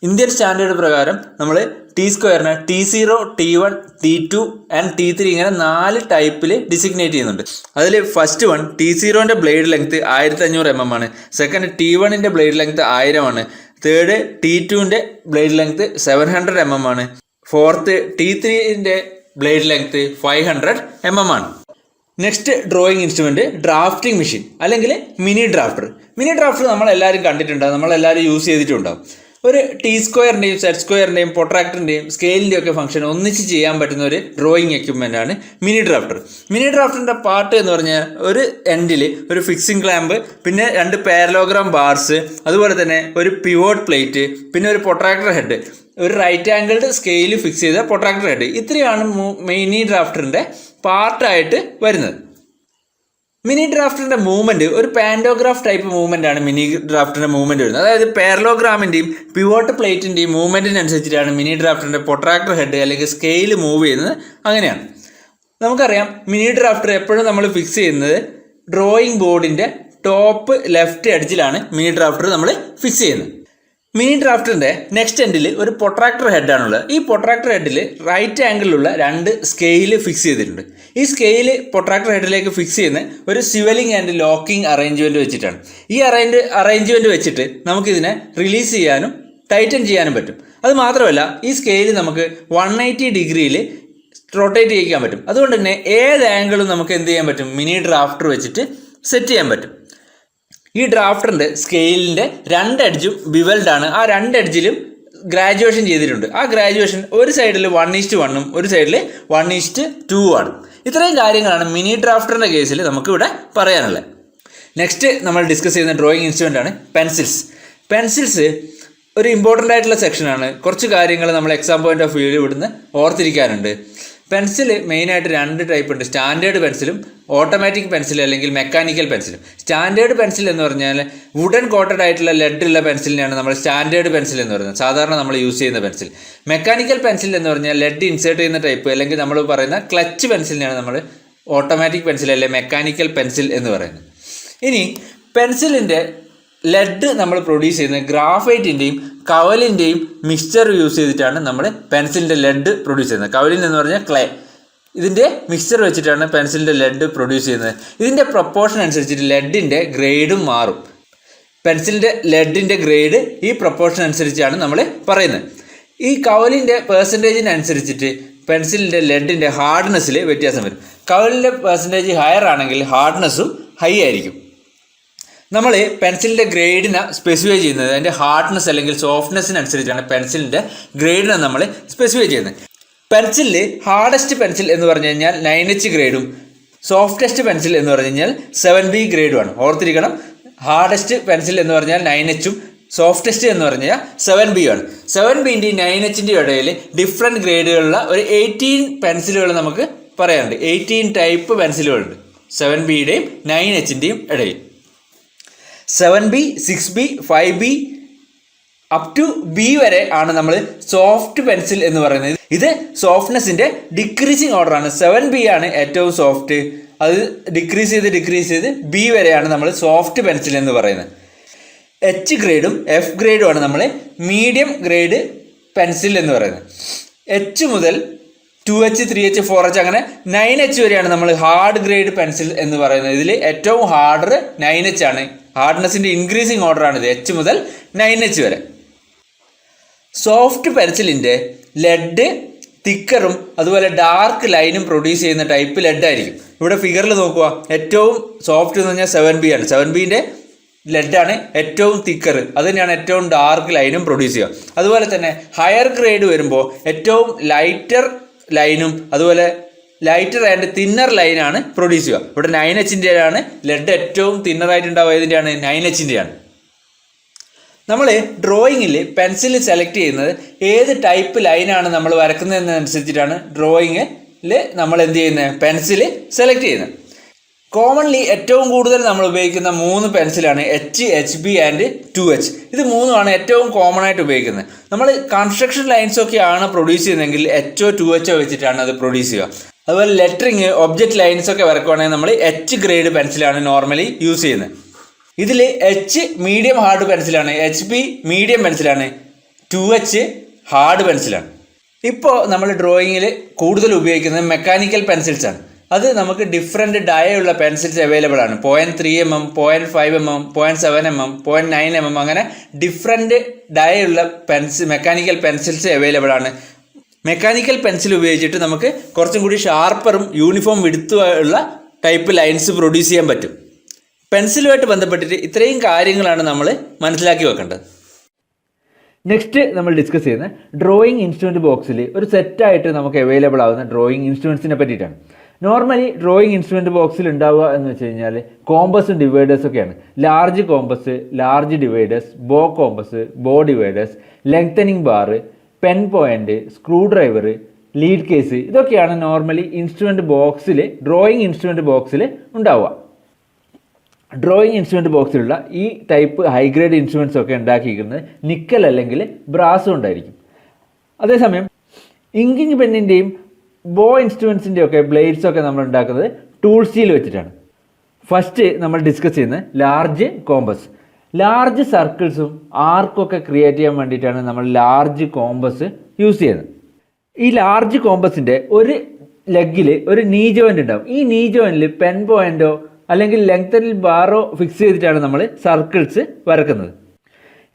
ഇന്ത്യൻ സ്റ്റാൻഡേർഡ് പ്രകാരം നമ്മൾ T സ്ക്വയറിനെ T0, T1, T2 and T3 ഇങ്ങനെ 4 ടൈപ്പിൽ ഡിസിഗ്നേറ്റ് ചെയ്യുന്നുണ്ട്. അതിൽ ഫസ്റ്റ് വൺ T0ൻ്റെ ബ്ലേഡ് ലെങ്ത് 1500 mm ആണ്. സെക്കൻഡ് T1ൻ്റെ ബ്ലേഡ് ലെങ്ത് 1000 ആണ്. തേർഡ് T2ൻ്റെ ബ്ലേഡ് ലെങ്ത് 700 mm ആണ്. ഫോർത്ത് T3ൻ്റെ ബ്ലേഡ് ലെങ്ത് 500 mm ആണ്. Next drawing instrument drafting machine അല്ലെങ്കിൽ മിനി ഡ്രാഫ്റ്റർ. മിനി ഡ്രാഫ്റ്റർ നമ്മളെല്ലാവരും കണ്ടിട്ടുണ്ടാകും, നമ്മളെല്ലാവരും യൂസ് ചെയ്തിട്ടുണ്ടാകും. ഒരു ടി സ്ക്വയറിൻ്റെയും സെറ്റ് സ്ക്വയറിൻ്റെയും പൊട്രാക്ടറിൻ്റെയും സ്കെയിലിൻ്റെയും ഒക്കെ ഫംഗ്ഷൻ ഒന്നിച്ച് ചെയ്യാൻ പറ്റുന്ന ഒരു ഡ്രോയിങ് എക്യുപ്മെൻ്റ് ആണ് മിനി ഡ്രാഫ്റ്റർ. മിനി ഡ്രാഫ്റ്ററിൻ്റെ പാർട്ട് എന്ന് പറഞ്ഞാൽ ഒരു എൻഡിൽ ഒരു ഫിക്സിംഗ് ക്ലാമ്പ്, പിന്നെ 2 പാരലോഗ്രാം ബാർസ്, അതുപോലെ തന്നെ ഒരു പിവോട്ട് പ്ലേറ്റ്, പിന്നെ ഒരു പൊട്രാക്ടർ ഹെഡ്, ഒരു റൈറ്റ് ആംഗിൾഡ് സ്കെയിൽ ഫിക്സ് ചെയ്ത പൊട്രാക്ടർ ഹെഡ്. ഇത്രയാണ് മിനി ഡ്രാഫ്റ്ററിൻ്റെ പാർട്ടായിട്ട് വരുന്നത്. മിനി ഡ്രാഫ്റ്ററിൻ്റെ മൂവ്മെൻറ്റ് ഒരു പാൻഡോഗ്രാഫ് ടൈപ്പ് മൂവ്മെൻ്റ് ആണ് മിനി ഡ്രാഫ്റ്ററിൻ്റെ മൂവ്മെൻറ്റ് വരുന്നത്. അതായത് പാരലോഗ്രാമിൻ്റെയും പിവോട്ട് പ്ലേറ്റിൻ്റെയും മൂവ്മെൻറ്റിനനുസരിച്ചിട്ടാണ് മിനി ഡ്രാഫ്റ്ററിൻ്റെ പൊട്രാക്ടർ ഹെഡ് അല്ലെങ്കിൽ സ്കെയിൽ മൂവ് ചെയ്യുന്നത്. അങ്ങനെയാണ് നമുക്കറിയാം. മിനി ഡ്രാഫ്റ്റർ എപ്പോഴും നമ്മൾ ഫിക്സ് ചെയ്യുന്നത് ഡ്രോയിങ് ബോർഡിൻ്റെ ടോപ്പ് ലെഫ്റ്റ് എഡ്ജിലാണ് മിനി ഡ്രാഫ്റ്റർ നമ്മൾ ഫിക്സ് ചെയ്യുന്നത്. മിനി ഡ്രാഫ്റ്ററിൻ്റെ നെക്സ്റ്റ് എൻഡിൽ ഒരു പൊട്രാക്ടർ ഹെഡാണുള്ളത്. ഈ പൊട്രാക്ടർ ഹെഡിൽ റൈറ്റ് ആംഗിളിലുള്ള 2 സ്കെയിൽ ഫിക്സ് ചെയ്തിട്ടുണ്ട്. ഈ സ്കെയിൽ പൊട്രാക്ടർ ഹെഡിലേക്ക് ഫിക്സ് ചെയ്യുന്ന ഒരു സ്വിവലിംഗ് ആൻഡ് ലോക്കിംഗ് അറേഞ്ച്മെൻറ്റ് വെച്ചിട്ടാണ്. ഈ അറേഞ്ച്മെൻറ്റ് വെച്ചിട്ട് നമുക്കിതിനെ റിലീസ് ചെയ്യാനും ടൈറ്റൻ ചെയ്യാനും പറ്റും. അത് മാത്രമല്ല ഈ സ്കെയിൽ നമുക്ക് 180 ഡിഗ്രിയിൽ റൊട്ടേറ്റ് ചെയ്യിക്കാൻ പറ്റും. അതുകൊണ്ട് തന്നെ ഏത് ആംഗിളും നമുക്ക് എന്ത് ചെയ്യാൻ പറ്റും, മിനി ഡ്രാഫ്റ്റർ വെച്ചിട്ട് സെറ്റ് ചെയ്യാൻ പറ്റും. ഈ ഡ്രാഫ്റ്ററിൻ്റെ സ്കെയിലിൻ്റെ 2 എഡ്ജും ബിവൽഡ് ആണ്. ആ 2 എഡ്ജിലും ഗ്രാജുവേഷൻ ചെയ്തിട്ടുണ്ട്. ആ ഗ്രാജുവേഷൻ ഒരു സൈഡിൽ 1:1 ഒരു സൈഡിൽ 1:2 ആണ്. ഇത്രയും കാര്യങ്ങളാണ് മിനി ഡ്രാഫ്റ്ററിൻ്റെ കേസിൽ നമുക്കിവിടെ പറയാനുള്ളത്. നെക്സ്റ്റ് നമ്മൾ ഡിസ്കസ് ചെയ്യുന്ന ഡ്രോയിങ് ഇൻസ്ട്രുമെൻ്റ് ആണ് പെൻസിൽസ്. പെൻസിൽസ് ഒരു ഇമ്പോർട്ടൻ്റ് ആയിട്ടുള്ള സെക്ഷനാണ്. കുറച്ച് കാര്യങ്ങൾ നമ്മൾ എക്സാം പോയിന്റ് ഓഫ് വ്യൂവിൽ ഇവിടുന്ന് ഓർത്തിരിക്കാനുണ്ട്. പെൻസിൽ മെയിനായിട്ട് 2 ടൈപ്പ് ഉണ്ട്. സ്റ്റാൻഡേർഡ് പെൻസിലും ഓട്ടോമാറ്റിക് പെൻസിൽ അല്ലെങ്കിൽ മെക്കാനിക്കൽ പെൻസിലും. സ്റ്റാൻഡേർഡ് പെൻസിൽ എന്ന് പറഞ്ഞാൽ വുഡൻ കോട്ടഡ് ആയിട്ടുള്ള ലെഡ് ഉള്ള പെൻസിലിനെയാണ് നമ്മൾ സ്റ്റാൻഡേർഡ് പെൻസിൽ എന്ന് പറയുന്നത്, സാധാരണ നമ്മൾ യൂസ് ചെയ്യുന്ന പെൻസിൽ. മെക്കാനിക്കൽ പെൻസിൽ എന്ന് പറഞ്ഞാൽ ലെഡ് ഇൻസേർട്ട് ചെയ്യുന്ന ടൈപ്പ് അല്ലെങ്കിൽ നമ്മൾ പറയുന്ന ക്ലച്ച് പെൻസിലിനെയാണ് നമ്മൾ ഓട്ടോമാറ്റിക് പെൻസിൽ അല്ലെങ്കിൽ മെക്കാനിക്കൽ പെൻസിൽ എന്ന് പറയുന്നത്. ഇനി പെൻസിലിൻ്റെ ലെഡ് നമ്മൾ പ്രൊഡ്യൂസ് ചെയ്യുന്നത് ഗ്രാഫൈറ്റിൻ്റെയും കവലിൻ്റെയും മിക്സ്ചർ യൂസ് ചെയ്തിട്ടാണ് നമ്മൾ പെൻസിലിൻ്റെ ലെഡ് പ്രൊഡ്യൂസ് ചെയ്യുന്നത്. കവലിൻ എന്ന് പറഞ്ഞാൽ ക്ലേ, ഇതിൻ്റെ മിക്സ്ചർ വെച്ചിട്ടാണ് പെൻസിലിൻ്റെ ലെഡ് പ്രൊഡ്യൂസ് ചെയ്യുന്നത്. ഇതിൻ്റെ പ്രൊപ്പോർഷൻ അനുസരിച്ചിട്ട് ലെഡിൻ്റെ ഗ്രേഡും മാറും. പെൻസിലിൻ്റെ ലെഡിൻ്റെ ഗ്രേഡ് ഈ പ്രൊപ്പോർഷൻ അനുസരിച്ചാണ് നമ്മൾ പറയുന്നത്. ഈ കവലിൻ്റെ പെർസെൻറ്റേജിനനുസരിച്ചിട്ട് പെൻസിലിൻ്റെ ലെഡിൻ്റെ ഹാർഡ്നെസ്സിൽ വ്യത്യാസം വരും. കവലിൻ്റെ പെർസെൻറ്റേജ് ഹയർ ആണെങ്കിൽ ഹാർഡ്നെസ്സും ഹൈ ആയിരിക്കും. നമ്മൾ പെൻസിലിൻ്റെ ഗ്രേഡിനെ സ്പെസിഫൈ ചെയ്യുന്നത് അതിൻ്റെ ഹാർഡ്നെസ് അല്ലെങ്കിൽ സോഫ്റ്റ്നെസ്സിനനുസരിച്ചാണ് പെൻസിലിൻ്റെ ഗ്രേഡിനെ നമ്മൾ സ്പെസിഫൈ ചെയ്യുന്നത്. പെൻസിലിൽ ഹാർഡസ്റ്റ് പെൻസിൽ എന്ന് പറഞ്ഞു കഴിഞ്ഞാൽ 9H ഗ്രേഡും സോഫ്റ്റസ്റ്റ് പെൻസിൽ എന്ന് പറഞ്ഞു കഴിഞ്ഞാൽ 7B ഗ്രേഡുമാണ്. ഓർത്തിരിക്കണം, ഹാർഡസ്റ്റ് പെൻസിൽ എന്ന് പറഞ്ഞാൽ 9Hഉം സോഫ്റ്റസ്റ്റ് എന്ന് പറഞ്ഞാൽ 7B ആണ്. 7Bൻ്റെയും 9Hൻ്റെയും ഇടയിൽ ഡിഫറെൻറ്റ് ഗ്രേഡുകളുള്ള ഒരു 18 പെൻസിലുകൾ നമുക്ക് പറയാനുണ്ട്. 18 ടൈപ്പ് പെൻസിലുകളുണ്ട് 7Bയുടെയും 9Hൻ്റെയും ഇടയിൽ. 7B, 6B, 5B up to B വരെ ആണ് നമ്മൾ സോഫ്റ്റ് പെൻസിൽ എന്ന് പറയുന്നത്. ഇത് സോഫ്റ്റ്നെസ്സിൻ്റെ ഡിക്രീസിങ് ഓർഡറാണ്. 7B ആണ് ഏറ്റവും സോഫ്റ്റ്, അത് ഡിക്രീസ് ചെയ്ത് B വരെയാണ് നമ്മൾ സോഫ്റ്റ് പെൻസിൽ എന്ന് പറയുന്നത്. H ഗ്രേഡും F ഗ്രേഡുമാണ് നമ്മൾ മീഡിയം ഗ്രേഡ് പെൻസിൽ എന്ന് പറയുന്നത്. H മുതൽ 2H, 3H, 4H അങ്ങനെ 9H വരെയാണ് നമ്മൾ ഹാർഡ് ഗ്രേഡ് പെൻസിൽ എന്ന് പറയുന്നത്. ഇതിൽ ഏറ്റവും ഹാർഡ് 9H ആണ്. ഹാർഡ്നെസ്സിൻ്റെ ഇൻക്രീസിങ് ഓർഡറാണിത്, H മുതൽ 9H വരെ. സോഫ്റ്റ് പെൻസിലിൻ്റെ ലെഡ് തിക്കറും അതുപോലെ ഡാർക്ക് ലൈനും പ്രൊഡ്യൂസ് ചെയ്യുന്ന ടൈപ്പ് ലെഡ് ആയിരിക്കും. ഇവിടെ ഫിഗറിൽ നോക്കുക, ഏറ്റവും സോഫ്റ്റ് എന്ന് പറഞ്ഞാൽ 7B ആണ്. 7Bൻ്റെ ലെഡാണ് ഏറ്റവും തിക്കർ, അത് തന്നെയാണ് ഏറ്റവും ഡാർക്ക് ലൈനും പ്രൊഡ്യൂസ് ചെയ്യുക. അതുപോലെ തന്നെ ഹയർ ഗ്രേഡ് വരുമ്പോൾ ഏറ്റവും ലൈറ്റർ ലൈനും അതുപോലെ ലൈറ്റർ ആൻഡ് തിന്നർ ലൈനാണ് പ്രൊഡ്യൂസ് ചെയ്യുക. ഇവിടെ 9Hൻ്റെ ആണ് ലെഡ് ഏറ്റവും തിന്നറായിട്ടുണ്ടാവുക. ഇതിൻ്റെയാണ് 9Hൻ്റെ ആണ്. നമ്മൾ ഡ്രോയിങ്ങിൽ പെൻസിൽ സെലക്ട് ചെയ്യുന്നത് ഏത് ടൈപ്പ് ലൈനാണ് നമ്മൾ വരക്കുന്നതെന്നനുസരിച്ചിട്ടാണ് ഡ്രോയിങ്ങിൽ നമ്മൾ എന്ത് ചെയ്യുന്നത്, പെൻസിൽ സെലക്ട് ചെയ്യുന്നത്. കോമൺലി ഏറ്റവും കൂടുതൽ നമ്മൾ ഉപയോഗിക്കുന്ന 3 പെൻസിലാണ് H, HB ആൻഡ് 2H. ഇത് 3ആണ് ഏറ്റവും കോമൺ ആയിട്ട് ഉപയോഗിക്കുന്നത്. നമ്മൾ കൺസ്ട്രക്ഷൻ ലൈൻസൊക്കെയാണ് പ്രൊഡ്യൂസ് ചെയ്യുന്നതെങ്കിൽ HO 2H വെച്ചിട്ടാണ് അത് പ്രൊഡ്യൂസ് ചെയ്യുക. അതുപോലെ ലെറ്ററിങ്, ഒബ്ജക്റ്റ് ലൈൻസൊക്കെ വരക്കുവാണെങ്കിൽ നമ്മൾ H ഗ്രേഡ് പെൻസിലാണ് നോർമലി യൂസ് ചെയ്യുന്നത്. ഇതിൽ H മീഡിയം ഹാർഡ് പെൻസിലാണ്, HB മീഡിയം പെൻസിലാണ്, 2H ഹാർഡ് പെൻസിലാണ്. ഇപ്പോൾ നമ്മൾ ഡ്രോയിങ്ങിൽ കൂടുതൽ ഉപയോഗിക്കുന്നത് മെക്കാനിക്കൽ പെൻസിൽസാണ്. അത് നമുക്ക് ഡിഫറെൻറ്റ് ഡയുള്ള പെൻസിൽസ് അവൈലബിൾ ആണ്. 0.3mm, 0.5mm, 0.7mm, 0.9mm അങ്ങനെ ഡിഫറെൻറ്റ് ഡയുള്ള മെക്കാനിക്കൽ പെൻസിൽസ് അവൈലബിൾ ആണ്. മെക്കാനിക്കൽ പെൻസിൽ ഉപയോഗിച്ചിട്ട് നമുക്ക് കുറച്ചും കൂടി ഷാർപ്പറും യൂണിഫോം വിടുത്തുള്ള ടൈപ്പ് ലൈൻസ് പ്രൊഡ്യൂസ് ചെയ്യാൻ പറ്റും. പെൻസിലുമായിട്ട് ബന്ധപ്പെട്ടിട്ട് ഇത്രയും കാര്യങ്ങളാണ് നമ്മൾ മനസ്സിലാക്കി വെക്കേണ്ടത്. നെക്സ്റ്റ് നമ്മൾ ഡിസ്കസ് ചെയ്യുന്ന ഡ്രോയിങ് ഇൻസ്ട്രുമെൻറ്റ് ബോക്സിൽ ഒരു സെറ്റായിട്ട് നമുക്ക് അവൈലബിൾ ആവുന്ന ഡ്രോയിങ് ഇൻസ്ട്രുമെൻസിനെ പറ്റിയിട്ടാണ്. നോർമലി ഡ്രോയിങ് ഇൻസ്ട്രുമെൻറ്റ് ബോക്സിൽ ഉണ്ടാവുക എന്ന് വെച്ച് കഴിഞ്ഞാൽ കോമ്പസും ഡിവൈഡേഴ്സൊക്കെയാണ്. ലാർജ് കോമ്പസ്, ലാർജ് ഡിവൈഡേഴ്സ്, ബോ കോമ്പസ്, ബോ dividers, lengthening bar, pen point, screw driver, lead case, ഇതൊക്കെയാണ് നോർമലി ഇൻസ്ട്രുമെൻറ്റ് ബോക്സിൽ ഡ്രോയിങ് ഇൻസ്ട്രുമെൻറ്റ് ബോക്സിൽ ഉണ്ടാവുക. ഡ്രോയിങ് ഇൻസ്ട്രുമെൻറ്റ് ബോക്സിലുള്ള ഈ ടൈപ്പ് ഹൈഗ്രേഡ് ഇൻസ്ട്രുമെൻറ്റ്സ് ഒക്കെ ഉണ്ടാക്കിയിരിക്കുന്നത് നിക്കൽ അല്ലെങ്കിൽ ബ്രാസ് കൊണ്ടായിരിക്കും. അതേസമയം ഇങ്കിങ് പെന്നിൻ്റെയും ബോ ഇൻസ്ട്രുമെൻസിൻ്റെ ഒക്കെ ബ്ലേഡ്സൊക്കെ നമ്മൾ ഉണ്ടാക്കുന്നത് ടൂൾ സ്റ്റീൽ വെച്ചിട്ടാണ്. ഫസ്റ്റ് നമ്മൾ ഡിസ്കസ് ചെയ്യുന്നത് ലാർജ് കോമ്പസ്. ലാർജ് സർക്കിൾസും ആർക്കൊക്കെ ക്രിയേറ്റ് ചെയ്യാൻ വേണ്ടിയിട്ടാണ് നമ്മൾ ലാർജ് കോമ്പസ് യൂസ് ചെയ്യുന്നത്. ഈ ലാർജ് കോമ്പസിൻ്റെ ഒരു ലെഗിൽ ഒരു നീ ജോയിൻ്റ് ഉണ്ടാവും. ഈ നീ ജോയിൻറ്റിൽ പെൻ പോയിൻ്റോ അല്ലെങ്കിൽ ലെങ്തനിൽ ബാറോ ഫിക്സ് ചെയ്തിട്ടാണ് നമ്മൾ സർക്കിൾസ് വരക്കുന്നത്.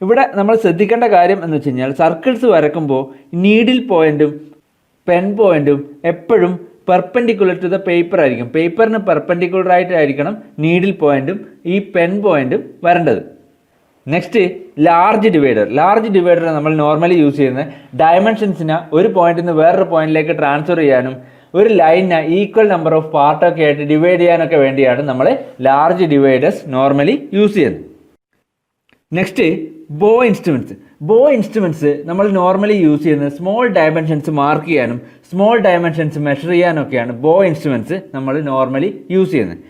ഇവിടെ നമ്മൾ ശ്രദ്ധിക്കേണ്ട കാര്യം എന്ന് വെച്ച് കഴിഞ്ഞാൽ സർക്കിൾസ് വരക്കുമ്പോൾ നീഡിൽ പോയിൻറ്റും പെൻ പോയിൻറ്റും എപ്പോഴും പെർപെൻഡിക്കുലർ ടു ദ പേപ്പർ ആയിരിക്കും. പേപ്പറിന് പെർപെൻഡിക്കുലർ ആയിട്ടായിരിക്കണം നീഡിൽ പോയിൻറ്റും ഈ പെൻ പോയിൻറ്റും വരേണ്ടത്. Next large divider. Large divider നമ്മൾ നോർമലി യൂസ് ചെയ്യുന്നത് ഡയമെൻഷൻസിനെ ഒരു പോയിന്റിൽ നിന്ന് വേറൊരു പോയിന്റിലേക്ക് ട്രാൻസ്ഫർ ചെയ്യാനും ഒരു ലൈനിനെ ഈക്വൽ നമ്പർ ഓഫ് പാർട്ടൊക്കെ ആയിട്ട് ഡിവൈഡ് ചെയ്യാനൊക്കെ വേണ്ടിയാണ് നമ്മൾ ലാർജ് ഡിവൈഡേഴ്സ് നോർമലി യൂസ് ചെയ്യുന്നത്. നെക്സ്റ്റ് ബോ ഇൻസ്ട്രുമെൻറ്റ്സ്. ബോ ഇൻസ്ട്രുമെൻറ്റ്സ് നമ്മൾ നോർമലി യൂസ് ചെയ്യുന്നത് സ്മോൾ ഡയമെൻഷൻസ് മാർക്ക് ചെയ്യാനും സ്മോൾ ഡയമെൻഷൻസ് മെഷർ ചെയ്യാനൊക്കെയാണ് ബോ ഇൻസ്ട്രുമെൻറ്റ്സ് നമ്മൾ നോർമലി യൂസ് ചെയ്യുന്നത്.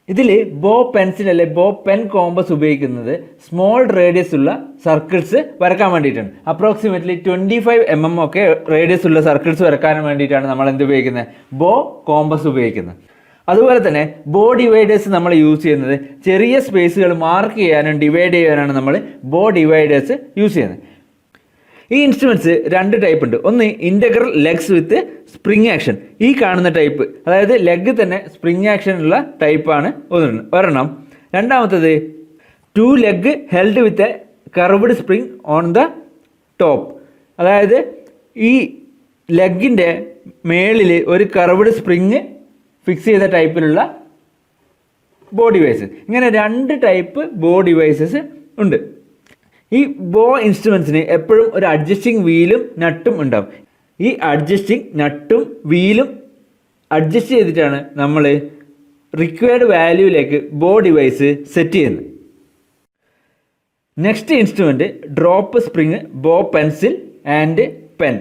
ഇതിൽ ബോ പെൻസിൽ അല്ലെ ബോ പെൻ കോമ്പസ് ഉപയോഗിക്കുന്നത് സ്മോൾ റേഡിയസ് ഉള്ള സർക്കിൾസ് വരക്കാൻ വേണ്ടിയിട്ടാണ്. അപ്രോക്സിമേറ്റ്ലി 25 mm ഒക്കെ റേഡിയസ് ഉള്ള സർക്കിൾസ് വരക്കാൻ വേണ്ടിയിട്ടാണ് നമ്മൾ എന്ത് ഉപയോഗിക്കുന്നത്, ബോ കോമ്പസ് ഉപയോഗിക്കുന്നത്. അതുപോലെ തന്നെ ബോ ഡിവൈഡേഴ്സ് നമ്മൾ യൂസ് ചെയ്യുന്നത് ചെറിയ സ്പേസുകൾ മാർക്ക് ചെയ്യാനും ഡിവൈഡ് ചെയ്യാനാണ് നമ്മൾ ബോ ഡിവൈഡേഴ്സ് യൂസ് ചെയ്യുന്നത്. ഈ ഇൻസ്ട്രുമെൻറ്റ്സ് 2 ടൈപ്പ് ഉണ്ട്. ഒന്ന് ഇൻ്റഗ്രൽ ലെഗ്സ് വിത്ത് സ്പ്രിങ് ആക്ഷൻ, ഈ കാണുന്ന ടൈപ്പ്, അതായത് ലെഗ് തന്നെ സ്പ്രിങ് ആക്ഷൻ ഉള്ള ടൈപ്പാണ് ഒരെണ്ണം. രണ്ടാമത്തത് 2 leg held with a curved spring on the top, അതായത് ഈ ലെഗിൻ്റെ മേളിൽ ഒരു കർവ്ഡ് സ്പ്രിങ് ഫിക്സ് ചെയ്ത ടൈപ്പിലുള്ള ബോ ഡിവൈസസ്. ഇങ്ങനെ 2 ടൈപ്പ് ബോ ഡിവൈസസ് ഉണ്ട്. ഈ ബോ ഇൻസ്ട്രുമെൻറ്റ്സിന് എപ്പോഴും ഒരു അഡ്ജസ്റ്റിംഗ് വീലും നട്ടും ഉണ്ടാവും. ഈ അഡ്ജസ്റ്റിംഗ് നട്ടും വീലും അഡ്ജസ്റ്റ് ചെയ്തിട്ടാണ് നമ്മൾ റിക്വയർഡ് വാല്യൂവിലേക്ക് ബോ ഡിവൈസ് സെറ്റ് ചെയ്യുന്നത്. നെക്സ്റ്റ് ഇൻസ്ട്രുമെൻറ്റ് ഡ്രോപ്പ് സ്പ്രിങ് ബോ പെൻസിൽ ആൻഡ് പെൻ.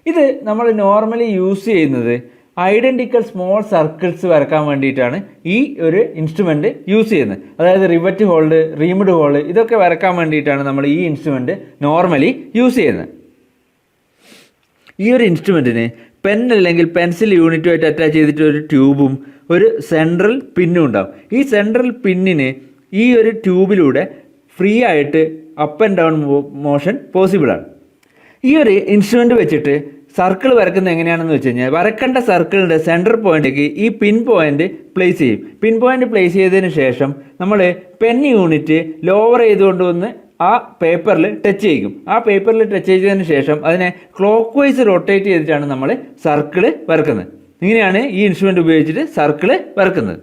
ഇത് നമ്മൾ നോർമലി യൂസ് ചെയ്യുന്നത് ഐഡൻറ്റിക്കൽ സ്മോൾ സർക്കിൾസ് വരക്കാൻ വേണ്ടിയിട്ടാണ് ഈ ഒരു ഇൻസ്ട്രുമെൻറ്റ് യൂസ് ചെയ്യുന്നത്. അതായത് റിവറ്റ് ഹോൾഡ്, റീംഡ് ഹോൾഡ്, ഇതൊക്കെ വരക്കാൻ വേണ്ടിയിട്ടാണ് നമ്മൾ ഈ ഇൻസ്ട്രുമെൻറ്റ് നോർമലി യൂസ് ചെയ്യുന്നത്. ഈ ഒരു ഇൻസ്ട്രുമെൻറ്റിന് പെൻ അല്ലെങ്കിൽ പെൻസിൽ യൂണിറ്റുമായിട്ട് അറ്റാച്ച് ചെയ്തിട്ട് ഒരു ട്യൂബും ഒരു സെൻട്രൽ പിന്നും ഉണ്ടാവും. ഈ സെൻട്രൽ പിന്നിന് ഈ ഒരു ട്യൂബിലൂടെ ഫ്രീ ആയിട്ട് അപ്പ് ആൻഡ് ഡൗൺ മോഷൻ പോസിബിളാണ്. ഈ ഒരു ഇൻസ്ട്രുമെൻറ്റ് വെച്ചിട്ട് സർക്കിൾ വരക്കുന്നത് എങ്ങനെയാണെന്ന് വെച്ച് കഴിഞ്ഞാൽ, വരക്കേണ്ട സർക്കിളിൻ്റെ സെൻറ്റർ പോയിന്റിലേക്ക് ഈ പിൻ പോയിന്റ് പ്ലേസ് ചെയ്യും. പിൻ പോയിന്റ് പ്ലേസ് ചെയ്തതിന് ശേഷം നമ്മൾ പെൻ യൂണിറ്റ് ലോവർ ചെയ്തുകൊണ്ട് വന്ന് ആ പേപ്പറിൽ ടച്ച് ചെയ്യും. ആ പേപ്പറിൽ ടച്ച് ചെയ്തതിന് ശേഷം അതിനെ ക്ലോക്ക് വൈസ് റൊട്ടേറ്റ് ചെയ്തിട്ടാണ് നമ്മൾ സർക്കിൾ വരക്കുന്നത്. ഇങ്ങനെയാണ് ഈ ഇൻസ്ട്രുമെൻറ്റ് ഉപയോഗിച്ചിട്ട് സർക്കിൾ വരക്കുന്നത്.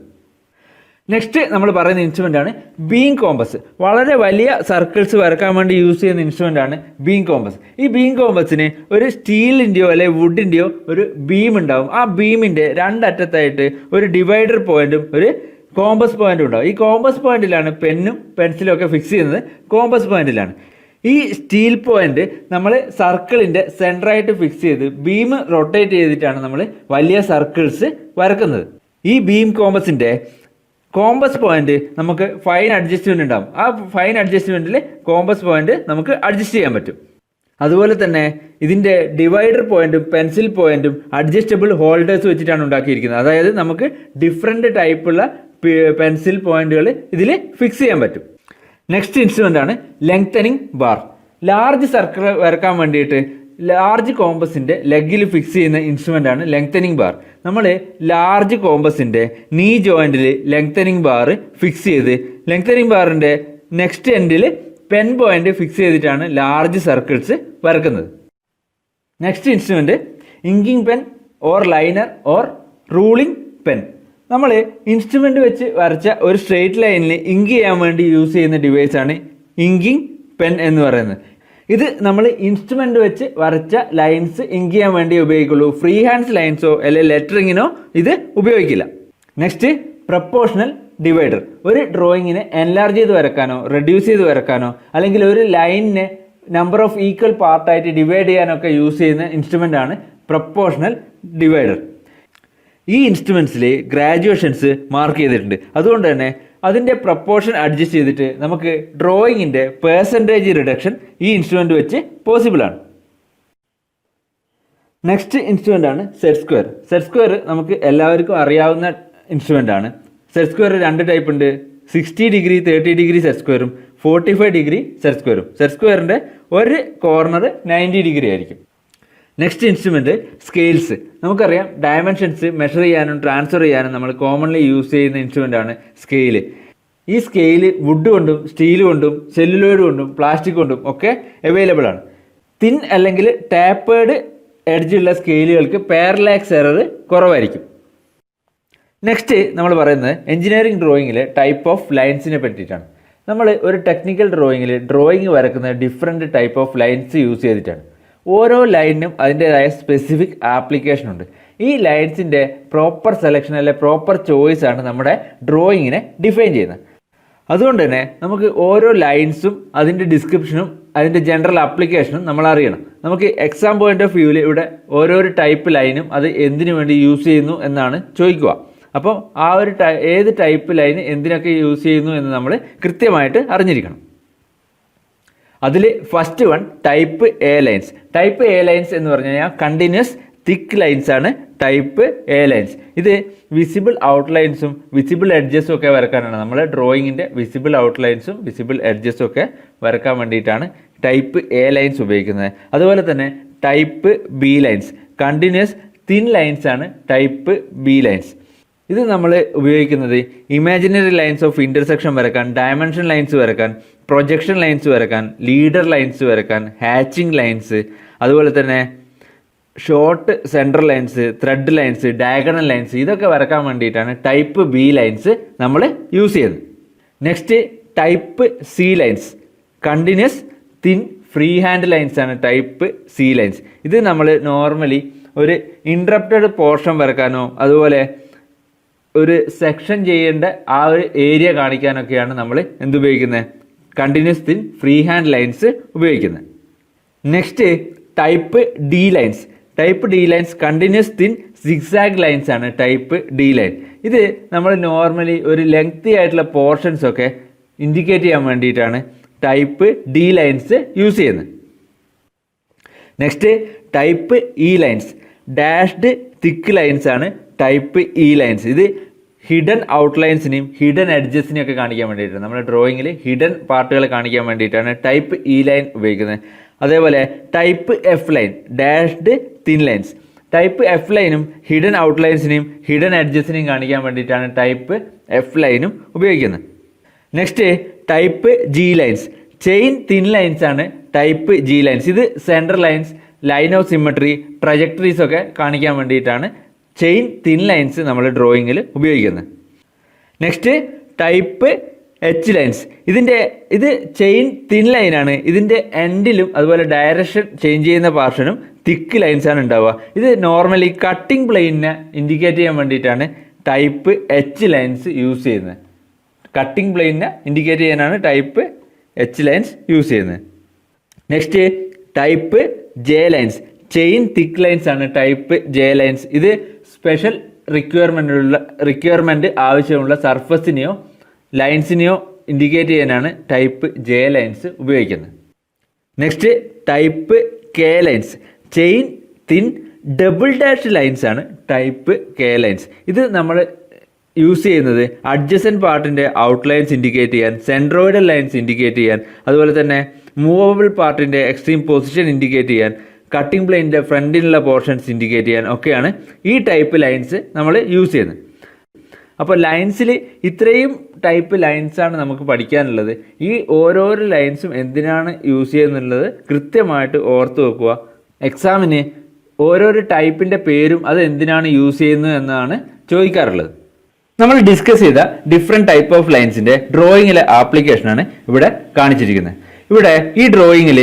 നെക്സ്റ്റ് നമ്മൾ പറയുന്ന ഇൻസ്ട്രുമെൻ്റ് ആണ് ബീം കോമ്പസ്. വളരെ വലിയ സർക്കിൾസ് വരക്കാൻ വേണ്ടി യൂസ് ചെയ്യുന്ന ഇൻസ്ട്രുമെൻ്റ് ആണ് ബീം കോമ്പസ്. ഈ ബീം കോമ്പസിന് ഒരു സ്റ്റീലിൻ്റെയോ അല്ലെങ്കിൽ വുഡിൻ്റെയോ ഒരു ബീം ഉണ്ടാവും. ആ ബീമിൻ്റെ 2 അറ്റത്തായിട്ട് ഒരു ഡിവൈഡർ പോയിന്റും ഒരു കോമ്പസ് പോയിന്റും ഉണ്ടാവും. ഈ കോമ്പസ് പോയിന്റിലാണ് പെന്നും പെൻസിലും ഒക്കെ ഫിക്സ് ചെയ്യുന്നത്. കോമ്പസ് പോയിന്റിലാണ്. ഈ സ്റ്റീൽ പോയിന്റ് നമ്മൾ സർക്കിളിൻ്റെ സെൻറ്ററായിട്ട് ഫിക്സ് ചെയ്ത് ബീം റൊട്ടേറ്റ് ചെയ്തിട്ടാണ് നമ്മൾ വലിയ സർക്കിൾസ് വരക്കുന്നത്. ഈ ബീം കോമ്പസിൻ്റെ കോമ്പസ് പോയിന്റ് നമുക്ക് ഫൈൻ അഡ്ജസ്റ്റ്മെൻറ്റ് ഉണ്ടാകും. ആ ഫൈൻ അഡ്ജസ്റ്റ്മെൻറ്റിൽ കോമ്പസ് പോയിന്റ് നമുക്ക് അഡ്ജസ്റ്റ് ചെയ്യാൻ പറ്റും. അതുപോലെ തന്നെ ഇതിൻ്റെ ഡിവൈഡർ പോയിന്റും പെൻസിൽ പോയിന്റും അഡ്ജസ്റ്റബിൾ ഹോൾഡേഴ്സ് വെച്ചിട്ടാണ് ഉണ്ടാക്കിയിരിക്കുന്നത്. അതായത് നമുക്ക് ഡിഫറെൻറ്റ് ടൈപ്പുള്ള പെൻസിൽ പോയിന്റുകൾ ഇതിൽ ഫിക്സ് ചെയ്യാൻ പറ്റും. നെക്സ്റ്റ് ഇൻസ്ട്രുമെൻ്റ് ആണ് ലെങ്തനിങ് ബാർ. ലാർജ് സർക്കിൾ വരക്കാൻ വേണ്ടിയിട്ട് ലാർജ് കോമ്പസിൻ്റെ ലെഗിൽ ഫിക്സ് ചെയ്യുന്ന ഇൻസ്ട്രുമെൻ്റ് ആണ് ലെങ്തനിങ് ബാർ. നമ്മൾ ലാർജ് കോമ്പസിൻ്റെ നീ ജോയിൻറ്റിൽ ലെങ്തനിങ് ബാർ ഫിക്സ് ചെയ്ത് ലെങ്തനിങ് ബാറിൻ്റെ നെക്സ്റ്റ് എൻഡിൽ പെൻ പോയിന്റ് ഫിക്സ് ചെയ്തിട്ടാണ് ലാർജ് സർക്കിൾസ് വരക്കുന്നത്. Next instrument inking pen or liner or ruling pen. നമ്മൾ ഇൻസ്ട്രുമെൻ്റ് വെച്ച് വരച്ച ഒരു സ്ട്രെയിറ്റ് ലൈനിൽ ഇങ്ക് ചെയ്യാൻ വേണ്ടി യൂസ് ചെയ്യുന്ന ഡിവൈസാണ് ഇങ്കിങ് പെൻ എന്ന് പറയുന്നത്. ഇത് നമ്മൾ ഇൻസ്ട്രുമെൻ്റ് വെച്ച് വരച്ച ലൈൻസ് ഇങ്ക് ചെയ്യാൻ വേണ്ടി ഉപയോഗിക്കുള്ളൂ. ഫ്രീ ഹാൻഡ്സ് ലൈൻസോ അല്ലെങ്കിൽ ലെറ്ററിങ്ങിനോ ഇത് ഉപയോഗിക്കില്ല. Next proportional divider. ഒരു ഡ്രോയിങ്ങിനെ എൻലാർജ് ചെയ്ത് വരക്കാനോ റെഡ്യൂസ് ചെയ്ത് വരക്കാനോ അല്ലെങ്കിൽ ഒരു ലൈനിനെ നമ്പർ ഓഫ് ഈക്വൽ പാർട്ടായിട്ട് ഡിവൈഡ് ചെയ്യാനൊക്കെ യൂസ് ചെയ്യുന്ന ഇൻസ്ട്രുമെൻ്റ് ആണ് പ്രപ്പോർഷണൽ ഡിവൈഡർ. ഈ ഇൻസ്ട്രുമെൻറ്റ്സിൽ ഗ്രാജുവേഷൻസ് മാർക്ക് ചെയ്തിട്ടുണ്ട്. അതുകൊണ്ട് തന്നെ അതിൻ്റെ പ്രപ്പോർഷൻ അഡ്ജസ്റ്റ് ചെയ്തിട്ട് നമുക്ക് ഡ്രോയിങ്ങിൻ്റെ പെർസെൻറ്റേജ് റിഡക്ഷൻ ഈ ഇൻസ്ട്രുമെൻ്റ് വെച്ച് പോസിബിളാണ്. നെക്സ്റ്റ് ഇൻസ്ട്രുമെൻ്റ് ആണ് സെറ്റ് സ്ക്വയർ. സെറ്റ് സ്ക്വയർ നമുക്ക് എല്ലാവർക്കും അറിയാവുന്ന ഇൻസ്ട്രുമെൻ്റ് ആണ്. സെറ്റ് സ്ക്വയർ 2 ടൈപ്പ് ഉണ്ട്. 60 ഡിഗ്രി 30 ഡിഗ്രി സെറ്റ് സ്ക്വയറും 45 ഡിഗ്രി സെറ്റ് സ്ക്വയറും. സെറ്റ് സ്ക്വയറിൻ്റെ ഒരു കോർണർ 90 ഡിഗ്രി ആയിരിക്കും. Next instrument scales. നമുക്കറിയാം ഡയമെൻഷൻസ് മെഷർ ചെയ്യാനും ട്രാൻസ്ഫർ ചെയ്യാനും നമ്മൾ കോമൺലി യൂസ് ചെയ്യുന്ന ഇൻസ്ട്രുമെൻ്റ് ആണ് സ്കെയിൽ. ഈ സ്കെയിൽ വുഡ് കൊണ്ടും സ്റ്റീൽ കൊണ്ടും സെല്ലുലോയിഡ് കൊണ്ടും പ്ലാസ്റ്റിക് കൊണ്ടും ഒക്കെ അവൈലബിൾ ആണ്. തിൻ അല്ലെങ്കിൽ ടാപ്പേർഡ് എഡ്ജുള്ള സ്കെയിലുകൾക്ക് പാരലാക്സ് എറർ കുറവായിരിക്കും. നെക്സ്റ്റ് നമ്മൾ പറയുന്നത് എഞ്ചിനീയറിംഗ് ഡ്രോയിങ്ങിലെ ടൈപ്പ് ഓഫ് ലൈൻസിനെ പറ്റിയിട്ടാണ്. നമ്മൾ ഒരു ടെക്നിക്കൽ ഡ്രോയിങ്ങിൽ ഡ്രോയിങ് വരക്കുന്ന different type of lines use ചെയ്തിട്ടാണ്. ഓരോ ലൈനിനും അതിൻ്റേതായ സ്പെസിഫിക് ആപ്ലിക്കേഷൻ ഉണ്ട്. ഈ ലൈൻസിൻ്റെ പ്രോപ്പർ സെലക്ഷൻ അല്ലെ പ്രോപ്പർ ചോയ്സ് ആണ് നമ്മുടെ ഡ്രോയിങ്ങിനെ ഡിഫൈൻ ചെയ്യുന്നത്. അതുകൊണ്ട് തന്നെ നമുക്ക് ഓരോ ലൈൻസും അതിൻ്റെ ഡിസ്ക്രിപ്ഷനും അതിൻ്റെ ജനറൽ ആപ്ലിക്കേഷനും നമ്മൾ അറിയണം. നമുക്ക് എക്സാം പോയിന്റ് ഓഫ് വ്യൂവിൽ ഇവിടെ ഓരോരോ ടൈപ്പ് ലൈനും അത് എന്തിനു വേണ്ടി യൂസ് ചെയ്യുന്നു എന്നാണ് ചോദിക്കുക. അപ്പോൾ ആ ഒരു ഏത് ടൈപ്പ് ലൈൻ എന്തിനൊക്കെ യൂസ് ചെയ്യുന്നു എന്ന് നമ്മൾ കൃത്യമായിട്ട് അറിഞ്ഞിരിക്കണം. അതിൽ first one type A lines. Type A lines എന്ന് പറഞ്ഞു കഴിഞ്ഞാൽ കണ്ടിന്യൂസ് തിക്ക് ലൈൻസ് ആണ് ടൈപ്പ് എ ലൈൻസ്. ഇത് വിസിബിൾ ഔട്ട്ലൈൻസും വിസിബിൾ എഡ്ജസും ഒക്കെ വരക്കാനാണ്. നമ്മൾ ഡ്രോയിങ്ങിൻ്റെ വിസിബിൾ ഔട്ട്ലൈൻസും വിസിബിൾ എഡ്ജസും ഒക്കെ വരക്കാൻ വേണ്ടിയിട്ടാണ് ടൈപ്പ് എ ലൈൻസ് ഉപയോഗിക്കുന്നത്. അതുപോലെ തന്നെ type B lines, continuous thin lines ആണ് ടൈപ്പ് ബി ലൈൻസ്. ഇത് നമ്മൾ ഉപയോഗിക്കുന്നത് ഇമാജിനറി ലൈൻസ് ഓഫ് ഇൻ്റർസെക്ഷൻ വരക്കാൻ, ഡയമെൻഷൻ ലൈൻസ് വരക്കാൻ, പ്രൊജക്ഷൻ ലൈൻസ് വരക്കാൻ, ലീഡർ ലൈൻസ് വരക്കാൻ, ഹാച്ചിങ് ലൈൻസ്, അതുപോലെ തന്നെ short central lines, thread lines, diagonal lines, ഇതൊക്കെ വരക്കാൻ വേണ്ടിയിട്ടാണ് ടൈപ്പ് ബി ലൈൻസ് നമ്മൾ യൂസ് ചെയ്യുന്നത്. Next type C lines, continuous thin free hand lines ആണ് ടൈപ്പ് സി ലൈൻസ്. ഇത് നമ്മൾ നോർമലി ഒരു ഇൻട്രപ്റ്റഡ് പോർഷൻ വരക്കാനോ അതുപോലെ ഒരു സെക്ഷൻ ചെയ്യേണ്ട ആ ഒരു ഏരിയ കാണിക്കാനൊക്കെയാണ് നമ്മൾ എന്തുപയോഗിക്കുന്നത്, continuous thin free hand lines ഉപയോഗിക്കുന്നത്. Next type D lines. Type D lines continuous thin zigzag lines ആണ് ടൈപ്പ് ഡി ലൈൻ. ഇത് നമ്മൾ നോർമലി ഒരു ലെങ്തി ആയിട്ടുള്ള പോർഷൻസ് ഒക്കെ ഇൻഡിക്കേറ്റ് ചെയ്യാൻ വേണ്ടിയിട്ടാണ് ടൈപ്പ് ഡി ലൈൻസ് യൂസ് ചെയ്യുന്നത്. Next type E lines, dashed തിക്ക് ലൈൻസ് ആണ് ടൈപ്പ് ഇ ലൈൻസ്. ഇത് ഹിഡൻ ഔട്ട്ലൈൻസിനെയും ഹിഡൻ എഡ്ജസിനെയും ഒക്കെ കാണിക്കാൻ വേണ്ടിയിട്ടാണ്. നമ്മുടെ ഡ്രോയിങ്ങിൽ ഹിഡൻ പാർട്ടുകൾ കാണിക്കാൻ വേണ്ടിയിട്ടാണ് ടൈപ്പ് ഇ ലൈൻ ഉപയോഗിക്കുന്നത്. അതേപോലെ type F line, dashed thin lines. Type F ലൈനും ഹിഡൻ ഔട്ട്ലൈൻസിനെയും ഹിഡൻ എഡ്ജസിനെയും കാണിക്കാൻ വേണ്ടിയിട്ടാണ് ടൈപ്പ് എഫ് ലൈനും ഉപയോഗിക്കുന്നത്. Next type G lines, chain thin lines ആണ് ടൈപ്പ് ജി ലൈൻസ്. ഇത് central lines, line of symmetry, trajectories ഒക്കെ കാണിക്കാൻ വേണ്ടിയിട്ടാണ് ചെയിൻ തിൻ ലൈൻസ് നമ്മൾ ഡ്രോയിങ്ങിൽ ഉപയോഗിക്കുന്നത്. Next type H lines. ഇത് ചെയിൻ തിൻ ലൈനാണ്. ഇതിൻ്റെ എൻഡിലും അതുപോലെ ഡയറക്ഷൻ ചേഞ്ച് ചെയ്യുന്ന പോർഷനും തിക്ക് ലൈൻസ് ആണ് ഉണ്ടാവുക. ഇത് നോർമലി കട്ടിംഗ് പ്ലെയിനെ ഇൻഡിക്കേറ്റ് ചെയ്യാൻ വേണ്ടിയിട്ടാണ് ടൈപ്പ് എച്ച് ലൈൻസ് യൂസ് ചെയ്യുന്നത്. കട്ടിംഗ് പ്ലെയിനെ ഇൻഡിക്കേറ്റ് ചെയ്യാനാണ് ടൈപ്പ് എച്ച് ലൈൻസ് യൂസ് ചെയ്യുന്നത്. Next type J lines, chain തിക്ക് ലൈൻസ് ആണ് ടൈപ്പ് ജെ ലൈൻസ്. ഇത് സ്പെഷ്യൽ റിക്വയർമെൻറ്റ് ആവശ്യമുള്ള സർഫസിനെയോ ലൈൻസിനെയോ ഇൻഡിക്കേറ്റ് ചെയ്യാനാണ് ടൈപ്പ് ജെ ലൈൻസ് ഉപയോഗിക്കുന്നത്. Next type K lines, chain thin double dash lines ആണ് type K lines. ഇത് നമ്മൾ use ചെയ്യുന്നത് അഡ്ജസൻറ്റ് പാർട്ടിൻ്റെ ഔട്ട്ലൈൻസ് ഇൻഡിക്കേറ്റ് ചെയ്യാൻ, സെൻട്രോയിഡൽ ലൈൻസ് ഇൻഡിക്കേറ്റ് ചെയ്യാൻ, അതുപോലെ തന്നെ മൂവബിൾ പാർട്ടിൻ്റെ എക്സ്ട്രീം പൊസിഷൻ ഇൻഡിക്കേറ്റ് ചെയ്യാൻ, കട്ടിംഗ് പ്ലെയിനിൻ്റെ ഫ്രണ്ടിലുള്ള പോർഷൻസ് ഇൻഡിക്കേറ്റ് ചെയ്യാൻ ഒക്കെയാണ് ഈ ടൈപ്പ് ലൈൻസ് നമ്മൾ യൂസ് ചെയ്യുന്നത്. അപ്പോൾ ലൈൻസിൽ ഇത്രയും ടൈപ്പ് ലൈൻസാണ് നമുക്ക് പഠിക്കാനുള്ളത്. ഈ ഓരോരോ ലൈൻസും എന്തിനാണ് യൂസ് ചെയ്യുന്നുള്ളത് കൃത്യമായിട്ട് ഓർത്ത് വെക്കുക. എക്സാമിന് ഓരോരോ ടൈപ്പിൻ്റെ പേരും അത് എന്തിനാണ് യൂസ് ചെയ്യുന്നത് എന്നാണ് ചോദിക്കാറുള്ളത്. നമ്മൾ ഡിസ്കസ് ചെയ്ത ഡിഫറെൻറ്റ് ടൈപ്പ് ഓഫ് ലൈൻസിൻ്റെ ഡ്രോയിങ്ങിലെ ആപ്ലിക്കേഷനാണ് ഇവിടെ കാണിച്ചിരിക്കുന്നത്. ഇവിടെ ഈ ഡ്രോയിങ്ങിൽ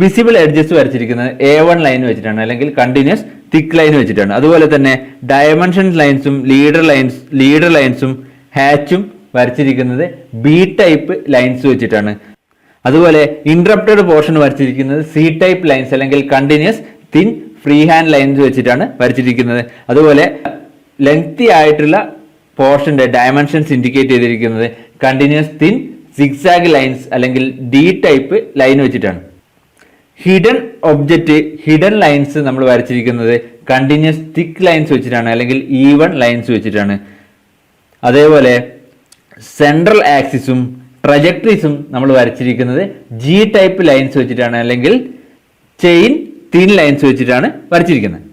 വിസിബിൾ എഡ്ജസ് വരച്ചിരിക്കുന്നത് A1 ലൈൻ വെച്ചിട്ടാണ്, അല്ലെങ്കിൽ കണ്ടിന്യൂസ് തിക്ക് ലൈൻ വെച്ചിട്ടാണ്. അതുപോലെ തന്നെ ഡയമെൻഷൻ ലൈൻസും ലീഡർ ലൈൻസും ഹാച്ചും വരച്ചിരിക്കുന്നത് B ടൈപ്പ് ലൈൻസ് വെച്ചിട്ടാണ്. അതുപോലെ ഇൻട്രപ്റ്റഡ് പോർഷൻ വരച്ചിരിക്കുന്നത് C ടൈപ്പ് ലൈൻസ് അല്ലെങ്കിൽ continuous thin free hand lines വെച്ചിട്ടാണ് വരച്ചിരിക്കുന്നത്. അതുപോലെ ലെങ്തി ആയിട്ടുള്ള പോർഷൻ്റെ ഡയമെൻഷൻസ് ഇൻഡിക്കേറ്റ് ചെയ്തിരിക്കുന്നത് കണ്ടിന്യൂസ് തിൻ സിഗ്സാഗ് ലൈൻസ് അല്ലെങ്കിൽ D ടൈപ്പ് ലൈൻ വെച്ചിട്ടാണ്. ഹിഡൻ ഒബ്ജക്റ്റ്, ഹിഡൻ ലൈൻസ് നമ്മൾ വരച്ചിരിക്കുന്നത് കണ്ടിന്യൂസ് തിക്ക് ലൈൻസ് വെച്ചിട്ടാണ് അല്ലെങ്കിൽ E1 ലൈൻസ് വെച്ചിട്ടാണ്. അതേപോലെ സെൻട്രൽ ആക്സിസും ട്രജക്ടറീസും നമ്മൾ വരച്ചിരിക്കുന്നത് G ടൈപ്പ് ലൈൻസ് വെച്ചിട്ടാണ് അല്ലെങ്കിൽ ചെയിൻ തിൻ ലൈൻസ് വെച്ചിട്ടാണ് വരച്ചിരിക്കുന്നത്.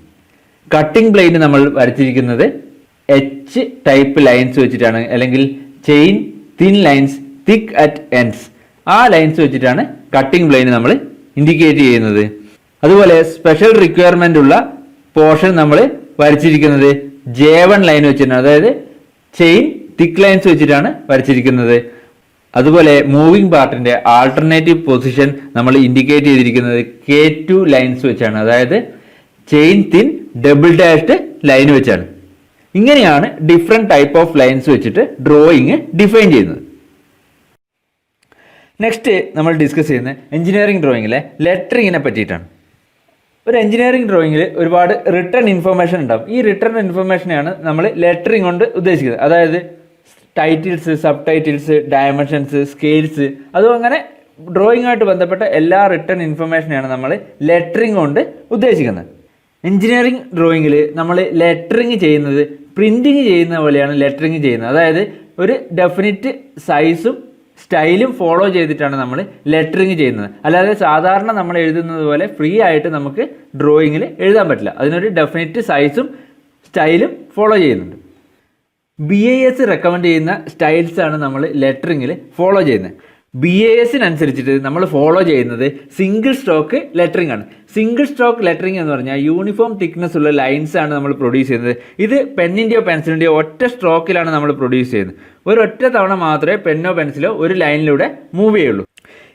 കട്ടിംഗ് പ്ലെയിൻ നമ്മൾ വരച്ചിരിക്കുന്നത് H ടൈപ്പ് ലൈൻസ് വെച്ചിട്ടാണ് അല്ലെങ്കിൽ chain thin lines thick at ends, ആ ലൈൻസ് വെച്ചിട്ടാണ് കട്ടിംഗ് പ്ലെയിൻ നമ്മൾ ഇൻഡിക്കേറ്റ് ചെയ്യുന്നത്. അതുപോലെ സ്പെഷ്യൽ റിക്വയർമെൻ്റ് ഉള്ള പോർഷൻ നമ്മൾ വരച്ചിരിക്കുന്നത് J1 ലൈൻ വെച്ചിട്ടാണ്, അതായത് ചെയിൻ തിക്ക് ലൈൻസ് വെച്ചിട്ടാണ് വരച്ചിരിക്കുന്നത്. അതുപോലെ മൂവിങ് പാർട്ടിൻ്റെ ആൾട്ടർനേറ്റീവ് പൊസിഷൻ നമ്മൾ ഇൻഡിക്കേറ്റ് ചെയ്തിരിക്കുന്നത് K2 ലൈൻസ് വെച്ചാണ്, അതായത് chain thin double dashed line വെച്ചാണ്. ഇങ്ങനെയാണ് ഡിഫറെൻറ്റ് ടൈപ്പ് ഓഫ് ലൈൻസ് വെച്ചിട്ട് ഡ്രോയിങ് ഡിഫൈൻ ചെയ്യുന്നത്. നെക്സ്റ്റ് നമ്മൾ ഡിസ്കസ് ചെയ്യുന്നത് എഞ്ചിനീയറിംഗ് ഡ്രോയിങ്ങിലെ ലെറ്ററിങ്ങിനെ പറ്റിയിട്ടാണ്. ഒരു എഞ്ചിനീയറിംഗ് ഡ്രോയിങ്ങിൽ ഒരുപാട് റിട്ടേൺ ഇൻഫർമേഷൻ ഉണ്ടാകും. ഈ റിട്ടേൺ ഇൻഫർമേഷനെയാണ് നമ്മൾ ലെറ്ററിങ് കൊണ്ട് ഉദ്ദേശിക്കുന്നത്. അതായത് titles, sub titles, dimensions, scales, അതും അങ്ങനെ ഡ്രോയിങ്ങുമായിട്ട് ബന്ധപ്പെട്ട എല്ലാ റിട്ടേൺ ഇൻഫർമേഷനെയാണ് നമ്മൾ ലെറ്ററിങ് കൊണ്ട് ഉദ്ദേശിക്കുന്നത്. എഞ്ചിനീയറിംഗ് ഡ്രോയിങ്ങിൽ നമ്മൾ ലെറ്ററിങ് ചെയ്യുന്നത് പ്രിൻറ്റിങ് ചെയ്യുന്ന പോലെയാണ് ലെറ്ററിങ് ചെയ്യുന്നത്. അതായത് ഒരു ഡെഫിനിറ്റ് സൈസും സ്റ്റൈലും ഫോളോ ചെയ്തിട്ടാണ് നമ്മൾ ലെറ്ററിങ് ചെയ്യുന്നത്. അല്ലാതെ സാധാരണ നമ്മൾ എഴുതുന്നത് പോലെ ഫ്രീ ആയിട്ട് നമുക്ക് ഡ്രോയിങ്ങിൽ എഴുതാൻ പറ്റില്ല. അതിനൊരു ഡെഫിനിറ്റ് സൈസും സ്റ്റൈലും ഫോളോ ചെയ്യുന്നുണ്ട്. BIS റെക്കമെൻഡ് ചെയ്യുന്ന സ്റ്റൈൽസാണ് നമ്മൾ ലെറ്ററിങ്ങിൽ ഫോളോ ചെയ്യുന്നത്. BISനനുസരിച്ചിട്ട് നമ്മൾ ഫോളോ ചെയ്യുന്നത് സിംഗിൾ സ്ട്രോക്ക് ലെറ്ററിംഗ് ആണ്. സിംഗിൾ സ്ട്രോക്ക് ലെറ്ററിംഗ് എന്ന് പറഞ്ഞാൽ യൂണിഫോം തിക്നെസ് ഉള്ള ലൈൻസ് ആണ് നമ്മൾ പ്രൊഡ്യൂസ് ചെയ്യുന്നത്. ഇത് പെന്നിൻ്റെയോ പെൻസിലിൻ്റെയോ ഒറ്റ സ്ട്രോക്കിലാണ് നമ്മൾ പ്രൊഡ്യൂസ് ചെയ്യുന്നത്. ഒരൊറ്റ തവണ മാത്രമേ പെന്നോ പെൻസിലോ ഒരു ലൈനിലൂടെ മൂവ് ചെയ്യുള്ളൂ.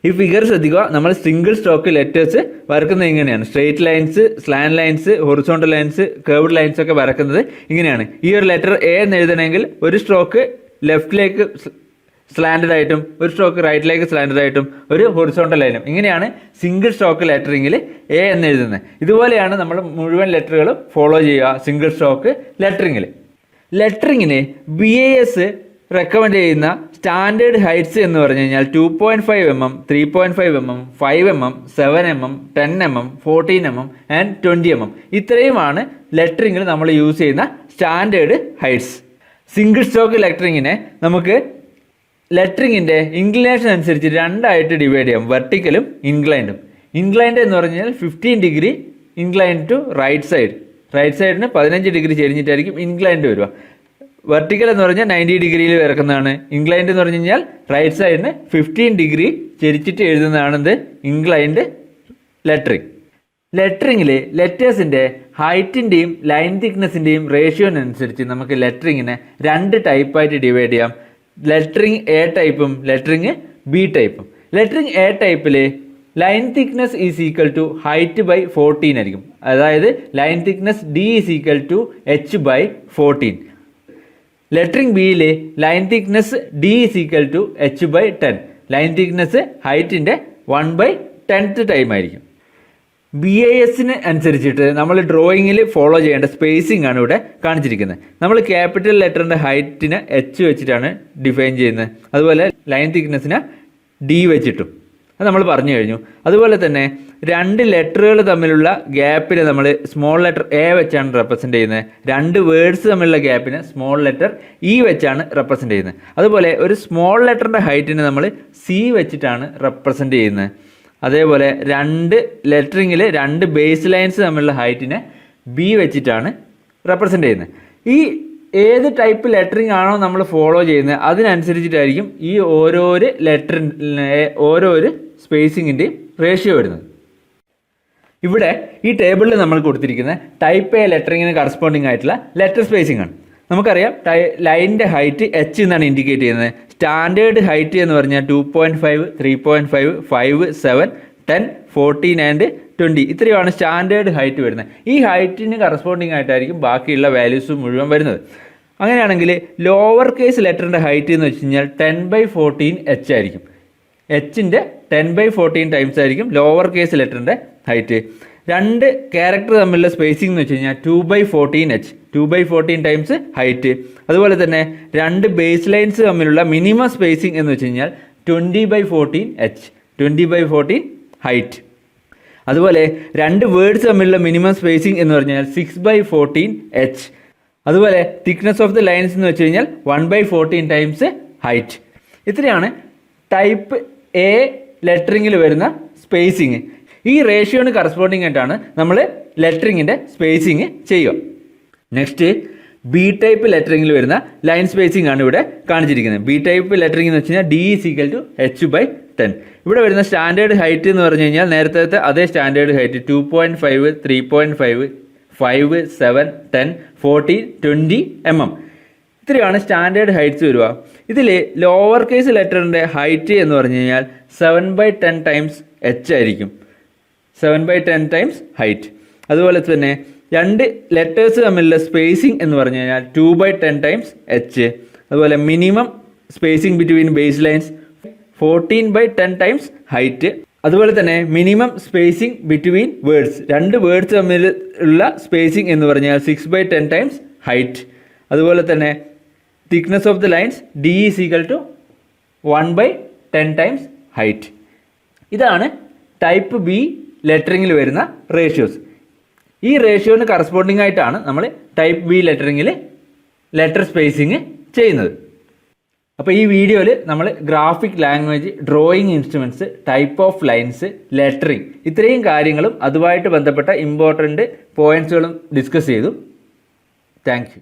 ഈ ഫിഗർ ശ്രദ്ധിക്കുക. നമ്മൾ സിംഗിൾ സ്ട്രോക്ക് ലെറ്റേഴ്സ് വരക്കുന്നത് ഇങ്ങനെയാണ്. Straight lines, slant lines, horizontal lines, curved lines ഒക്കെ വരക്കുന്നത് ഇങ്ങനെയാണ്. ഈ ഒരു ലെറ്റർ എ എന്ന് എഴുതണമെങ്കിൽ ഒരു സ്ട്രോക്ക് ലെഫ്റ്റിലേക്ക് സ്ലാൻഡഡ് ആയിട്ടും ഒരു സ്ട്രോക്ക് റൈറ്റിലേക്ക് സ്ലാൻഡഡ് ആയിട്ടും ഒരു ഹൊറിസോണ്ടൽ ലൈനും, ഇങ്ങനെയാണ് സിംഗിൾ സ്ട്രോക്ക് ലെറ്ററിങ്ങിൽ എ എന്ന് എഴുതുന്നത്. ഇതുപോലെയാണ് നമ്മൾ മുഴുവൻ ലെറ്ററുകളും ഫോളോ ചെയ്യുക സിംഗിൾ സ്ട്രോക്ക് ലെറ്ററിങ്ങിൽ. ലെറ്ററിങ്ങിന് BIS റെക്കമെൻഡ് ചെയ്യുന്ന സ്റ്റാൻഡേർഡ് ഹൈറ്റ്സ് എന്ന് പറഞ്ഞു കഴിഞ്ഞാൽ 2.5 mm, 3.5 mm, 5 mm, 7 mm, 10 mm, 14 mm and 20 mm. ഇത്രയുമാണ് ലെറ്ററിങ്ങിൽ നമ്മൾ യൂസ് ചെയ്യുന്ന സ്റ്റാൻഡേർഡ് ഹൈറ്റ്സ്. സിംഗിൾ സ്ട്രോക്ക് ലെറ്ററിങ്ങിനെ നമുക്ക് ലെറ്ററിങ്ങിൻ്റെ ഇൻക്ലിനേഷൻ അനുസരിച്ച് രണ്ടായിട്ട് ഡിവൈഡ് ചെയ്യാം, വെർട്ടിക്കലും ഇൻക്ലൈൻഡും. ഇൻക്ലൈൻഡ് എന്ന് പറഞ്ഞു കഴിഞ്ഞാൽ 15 degree inclined to right side. Right സൈഡിന് 15 ഡിഗ്രി ചെരിഞ്ഞിട്ടായിരിക്കും ഇൻക്ലൈൻഡ് വരിക. വെർട്ടിക്കൽ എന്ന് പറഞ്ഞാൽ 90 ഡിഗ്രിയിൽ വരക്കുന്നതാണ്. ഇൻക്ലൈൻഡ് എന്ന് പറഞ്ഞു കഴിഞ്ഞാൽ റൈറ്റ് സൈഡിന് 15 ഡിഗ്രി ചെരിച്ചിട്ട് എഴുതുന്നതാണ് ഇത് ഇൻക്ലൈൻഡ് ലെറ്ററിങ്. ലെറ്ററിങ്ങിൽ ലെറ്റേഴ്സിൻ്റെ ഹൈറ്റിൻ്റെയും ലൈൻ തിക്നെസ്സിൻ്റെയും റേഷ്യോനനുസരിച്ച് നമുക്ക് ലെറ്ററിങ്ങിനെ രണ്ട് ടൈപ്പായിട്ട് ഡിവൈഡ് ചെയ്യാം. ലെറ്ററിങ് A ടൈപ്പും ലെറ്ററിങ് B ടൈപ്പും. ലെറ്ററിങ് A ടൈപ്പിൽ line thickness is equal to height by 14 ആയിരിക്കും. അതായത് line thickness D is equal to h/14. Lettering Bയിൽ line thickness D is equal to h/10. Line thickness ഹൈറ്റിൻ്റെ 1/10th time ആയിരിക്കും. BISന് അനുസരിച്ചിട്ട് നമ്മൾ ഡ്രോയിങ്ങിൽ ഫോളോ ചെയ്യേണ്ട സ്പേസിംഗ് ആണ് ഇവിടെ കാണിച്ചിരിക്കുന്നത്. നമ്മൾ ക്യാപിറ്റൽ ലെറ്ററിൻ്റെ ഹൈറ്റിനെ H വെച്ചിട്ടാണ് ഡിഫൈൻ ചെയ്യുന്നത്. അതുപോലെ ലൈൻ തിക്നെസ്സിനെ D വെച്ചിട്ടും അത് നമ്മൾ പറഞ്ഞു കഴിഞ്ഞു. അതുപോലെ തന്നെ രണ്ട് ലെറ്ററുകൾ തമ്മിലുള്ള ഗ്യാപ്പിനെ നമ്മൾ സ്മോൾ ലെറ്റർ A വെച്ചാണ് റെപ്രസെൻ്റ് ചെയ്യുന്നത്. രണ്ട് വേർഡ്സ് തമ്മിലുള്ള ഗ്യാപ്പിനെ സ്മോൾ ലെറ്റർ E വെച്ചാണ് റെപ്രസെൻ്റ് ചെയ്യുന്നത്. അതുപോലെ ഒരു സ്മോൾ ലെറ്ററിൻ്റെ ഹൈറ്റിനെ നമ്മൾ C വെച്ചിട്ടാണ് റെപ്രസെൻ്റ് ചെയ്യുന്നത്. അതേപോലെ രണ്ട് ലെറ്ററിങ്ങിൽ രണ്ട് ബേസ് ലൈൻസ് തമ്മിലുള്ള ഹൈറ്റിനെ B വെച്ചിട്ടാണ് റെപ്രസെൻ്റ് ചെയ്യുന്നത്. ഈ ഏത് ടൈപ്പ് ലെറ്ററിങ് ആണോ നമ്മൾ ഫോളോ ചെയ്യുന്നത് അതിനനുസരിച്ചിട്ടായിരിക്കും ഈ ഓരോരു സ്പേസിങ്ങിൻ്റെയും റേഷ്യോ വരുന്നത്. ഇവിടെ ഈ ടേബിളിൽ നമ്മൾ കൊടുത്തിരിക്കുന്ന ടൈപ്പ് A ലെറ്ററിങ്ങിന് കറസ്പോണ്ടിങ് ആയിട്ടുള്ള ലെറ്റർ സ്പേസിംഗ് ആണ്. നമുക്കറിയാം ലൈനിൻ്റെ ഹൈറ്റ് H എന്നാണ് ഇൻഡിക്കേറ്റ് ചെയ്യുന്നത്. സ്റ്റാൻഡേർഡ് ഹൈറ്റ് എന്ന് പറഞ്ഞാൽ 2.5, 3.5, 5, 7, 10, 14 ആൻഡ് 20 ഇത്രയുമാണ് സ്റ്റാൻഡേർഡ് ഹൈറ്റ് വരുന്നത്. ഈ ഹൈറ്റിന് കറസ്പോണ്ടിങ് ആയിട്ടായിരിക്കും ബാക്കിയുള്ള വാല്യൂസ് മുഴുവൻ വരുന്നത്. അങ്ങനെയാണെങ്കിൽ ലോവർ കേസ് ലെറ്ററിൻ്റെ ഹൈറ്റ് എന്ന് വെച്ച് കഴിഞ്ഞാൽ 10/14 H ആയിരിക്കും. Hൻ്റെ 10/14 ടൈംസ് ആയിരിക്കും ലോവർ കേസ് ലെറ്ററിൻ്റെ ഹൈറ്റ്. രണ്ട് ക്യാരക്ടർ തമ്മിലുള്ള സ്പേസിംഗ് എന്ന് വെച്ച് കഴിഞ്ഞാൽ 2/14 H, 2/14 ടൈംസ് ഹൈറ്റ്. അതുപോലെ തന്നെ രണ്ട് ബേസ് ലൈൻസ് തമ്മിലുള്ള മിനിമം സ്പേസിംഗ് എന്ന് വെച്ച് കഴിഞ്ഞാൽ 20/14 H, 20/14 ഹൈറ്റ്. അതുപോലെ രണ്ട് വേർഡ്സ് തമ്മിലുള്ള മിനിമം സ്പേസിംഗ് എന്ന് പറഞ്ഞാൽ 6/14 H. അതുപോലെ തിക്നെസ് ഓഫ് ദ ലൈൻസ് എന്ന് വെച്ച് കഴിഞ്ഞാൽ 1/14 ടൈംസ് ഹൈറ്റ്. ഇത്രയാണ് ടൈപ്പ് A ലെറ്ററിങ്ങിൽ വരുന്ന സ്പേസിങ്. ഈ റേഷ്യോന് കറസ്പോണ്ടിങ് ആയിട്ടാണ് നമ്മൾ ലെറ്ററിങ്ങിൻ്റെ സ്പേസിങ് ചെയ്യുക. നെക്സ്റ്റ് B ടൈപ്പ് ലെറ്ററിങ്ങിൽ വരുന്ന ലൈൻ സ്പേസിംഗ് ആണ് ഇവിടെ കാണിച്ചിരിക്കുന്നത്. B ടൈപ്പ് ലെറ്ററിംഗ് എന്ന് വെച്ച് കഴിഞ്ഞാൽ D is equal to h/10. ഇവിടെ വരുന്ന സ്റ്റാൻഡേർഡ് ഹൈറ്റ് എന്ന് പറഞ്ഞു കഴിഞ്ഞാൽ നേരത്തെ അതേ സ്റ്റാൻഡേർഡ് ഹൈറ്റ് 2.5, 3.5, 5, 7, 10, 14, 20 mm. ഇത്രയാണ് സ്റ്റാൻഡേർഡ് ഹൈറ്റ്സ് വരിക. ഇതിൽ ലോവർ കേസ് ലെറ്ററിൻ്റെ ഹൈറ്റ് എന്ന് പറഞ്ഞു കഴിഞ്ഞാൽ 7/10 ടൈംസ് H ആയിരിക്കും. 7/10 ടൈംസ് ഹൈറ്റ്. അതുപോലെ തന്നെ രണ്ട് ലെറ്റേഴ്സ് തമ്മിലുള്ള സ്പേസിംഗ് എന്ന് പറഞ്ഞു കഴിഞ്ഞാൽ 2/10 ടൈംസ് H. അതുപോലെ minimum spacing between base lines 14/10 times height. അതുപോലെ തന്നെ minimum spacing between words, 2 words തമ്മിൽ ഉള്ള സ്പേസിംഗ് എന്ന് പറഞ്ഞാൽ 6/10 ടൈംസ് ഹൈറ്റ്. അതുപോലെ തന്നെ thickness of the lines D = 1/10 times height. ഇതാണ് ടൈപ്പ് ബി ലെറ്ററിങ്ങിൽ വരുന്ന റേഷ്യോസ്. ഈ റേഷ്യോന് കറസ്പോണ്ടിങ് ആയിട്ടാണ് നമ്മൾ ടൈപ്പ് ബി ലെറ്ററിങ്ങിൽ ലെറ്റർ സ്പേസിങ് ചെയ്യുന്നത്. അപ്പോൾ ഈ വീഡിയോയിൽ നമ്മൾ graphic language, drawing instruments, type of lines, lettering, ഇത്രയും കാര്യങ്ങളും അതുമായിട്ട് ബന്ധപ്പെട്ട ഇമ്പോർട്ടൻ്റ് പോയിൻറ്റ്സുകളും ഡിസ്കസ് ചെയ്തു. Thank you.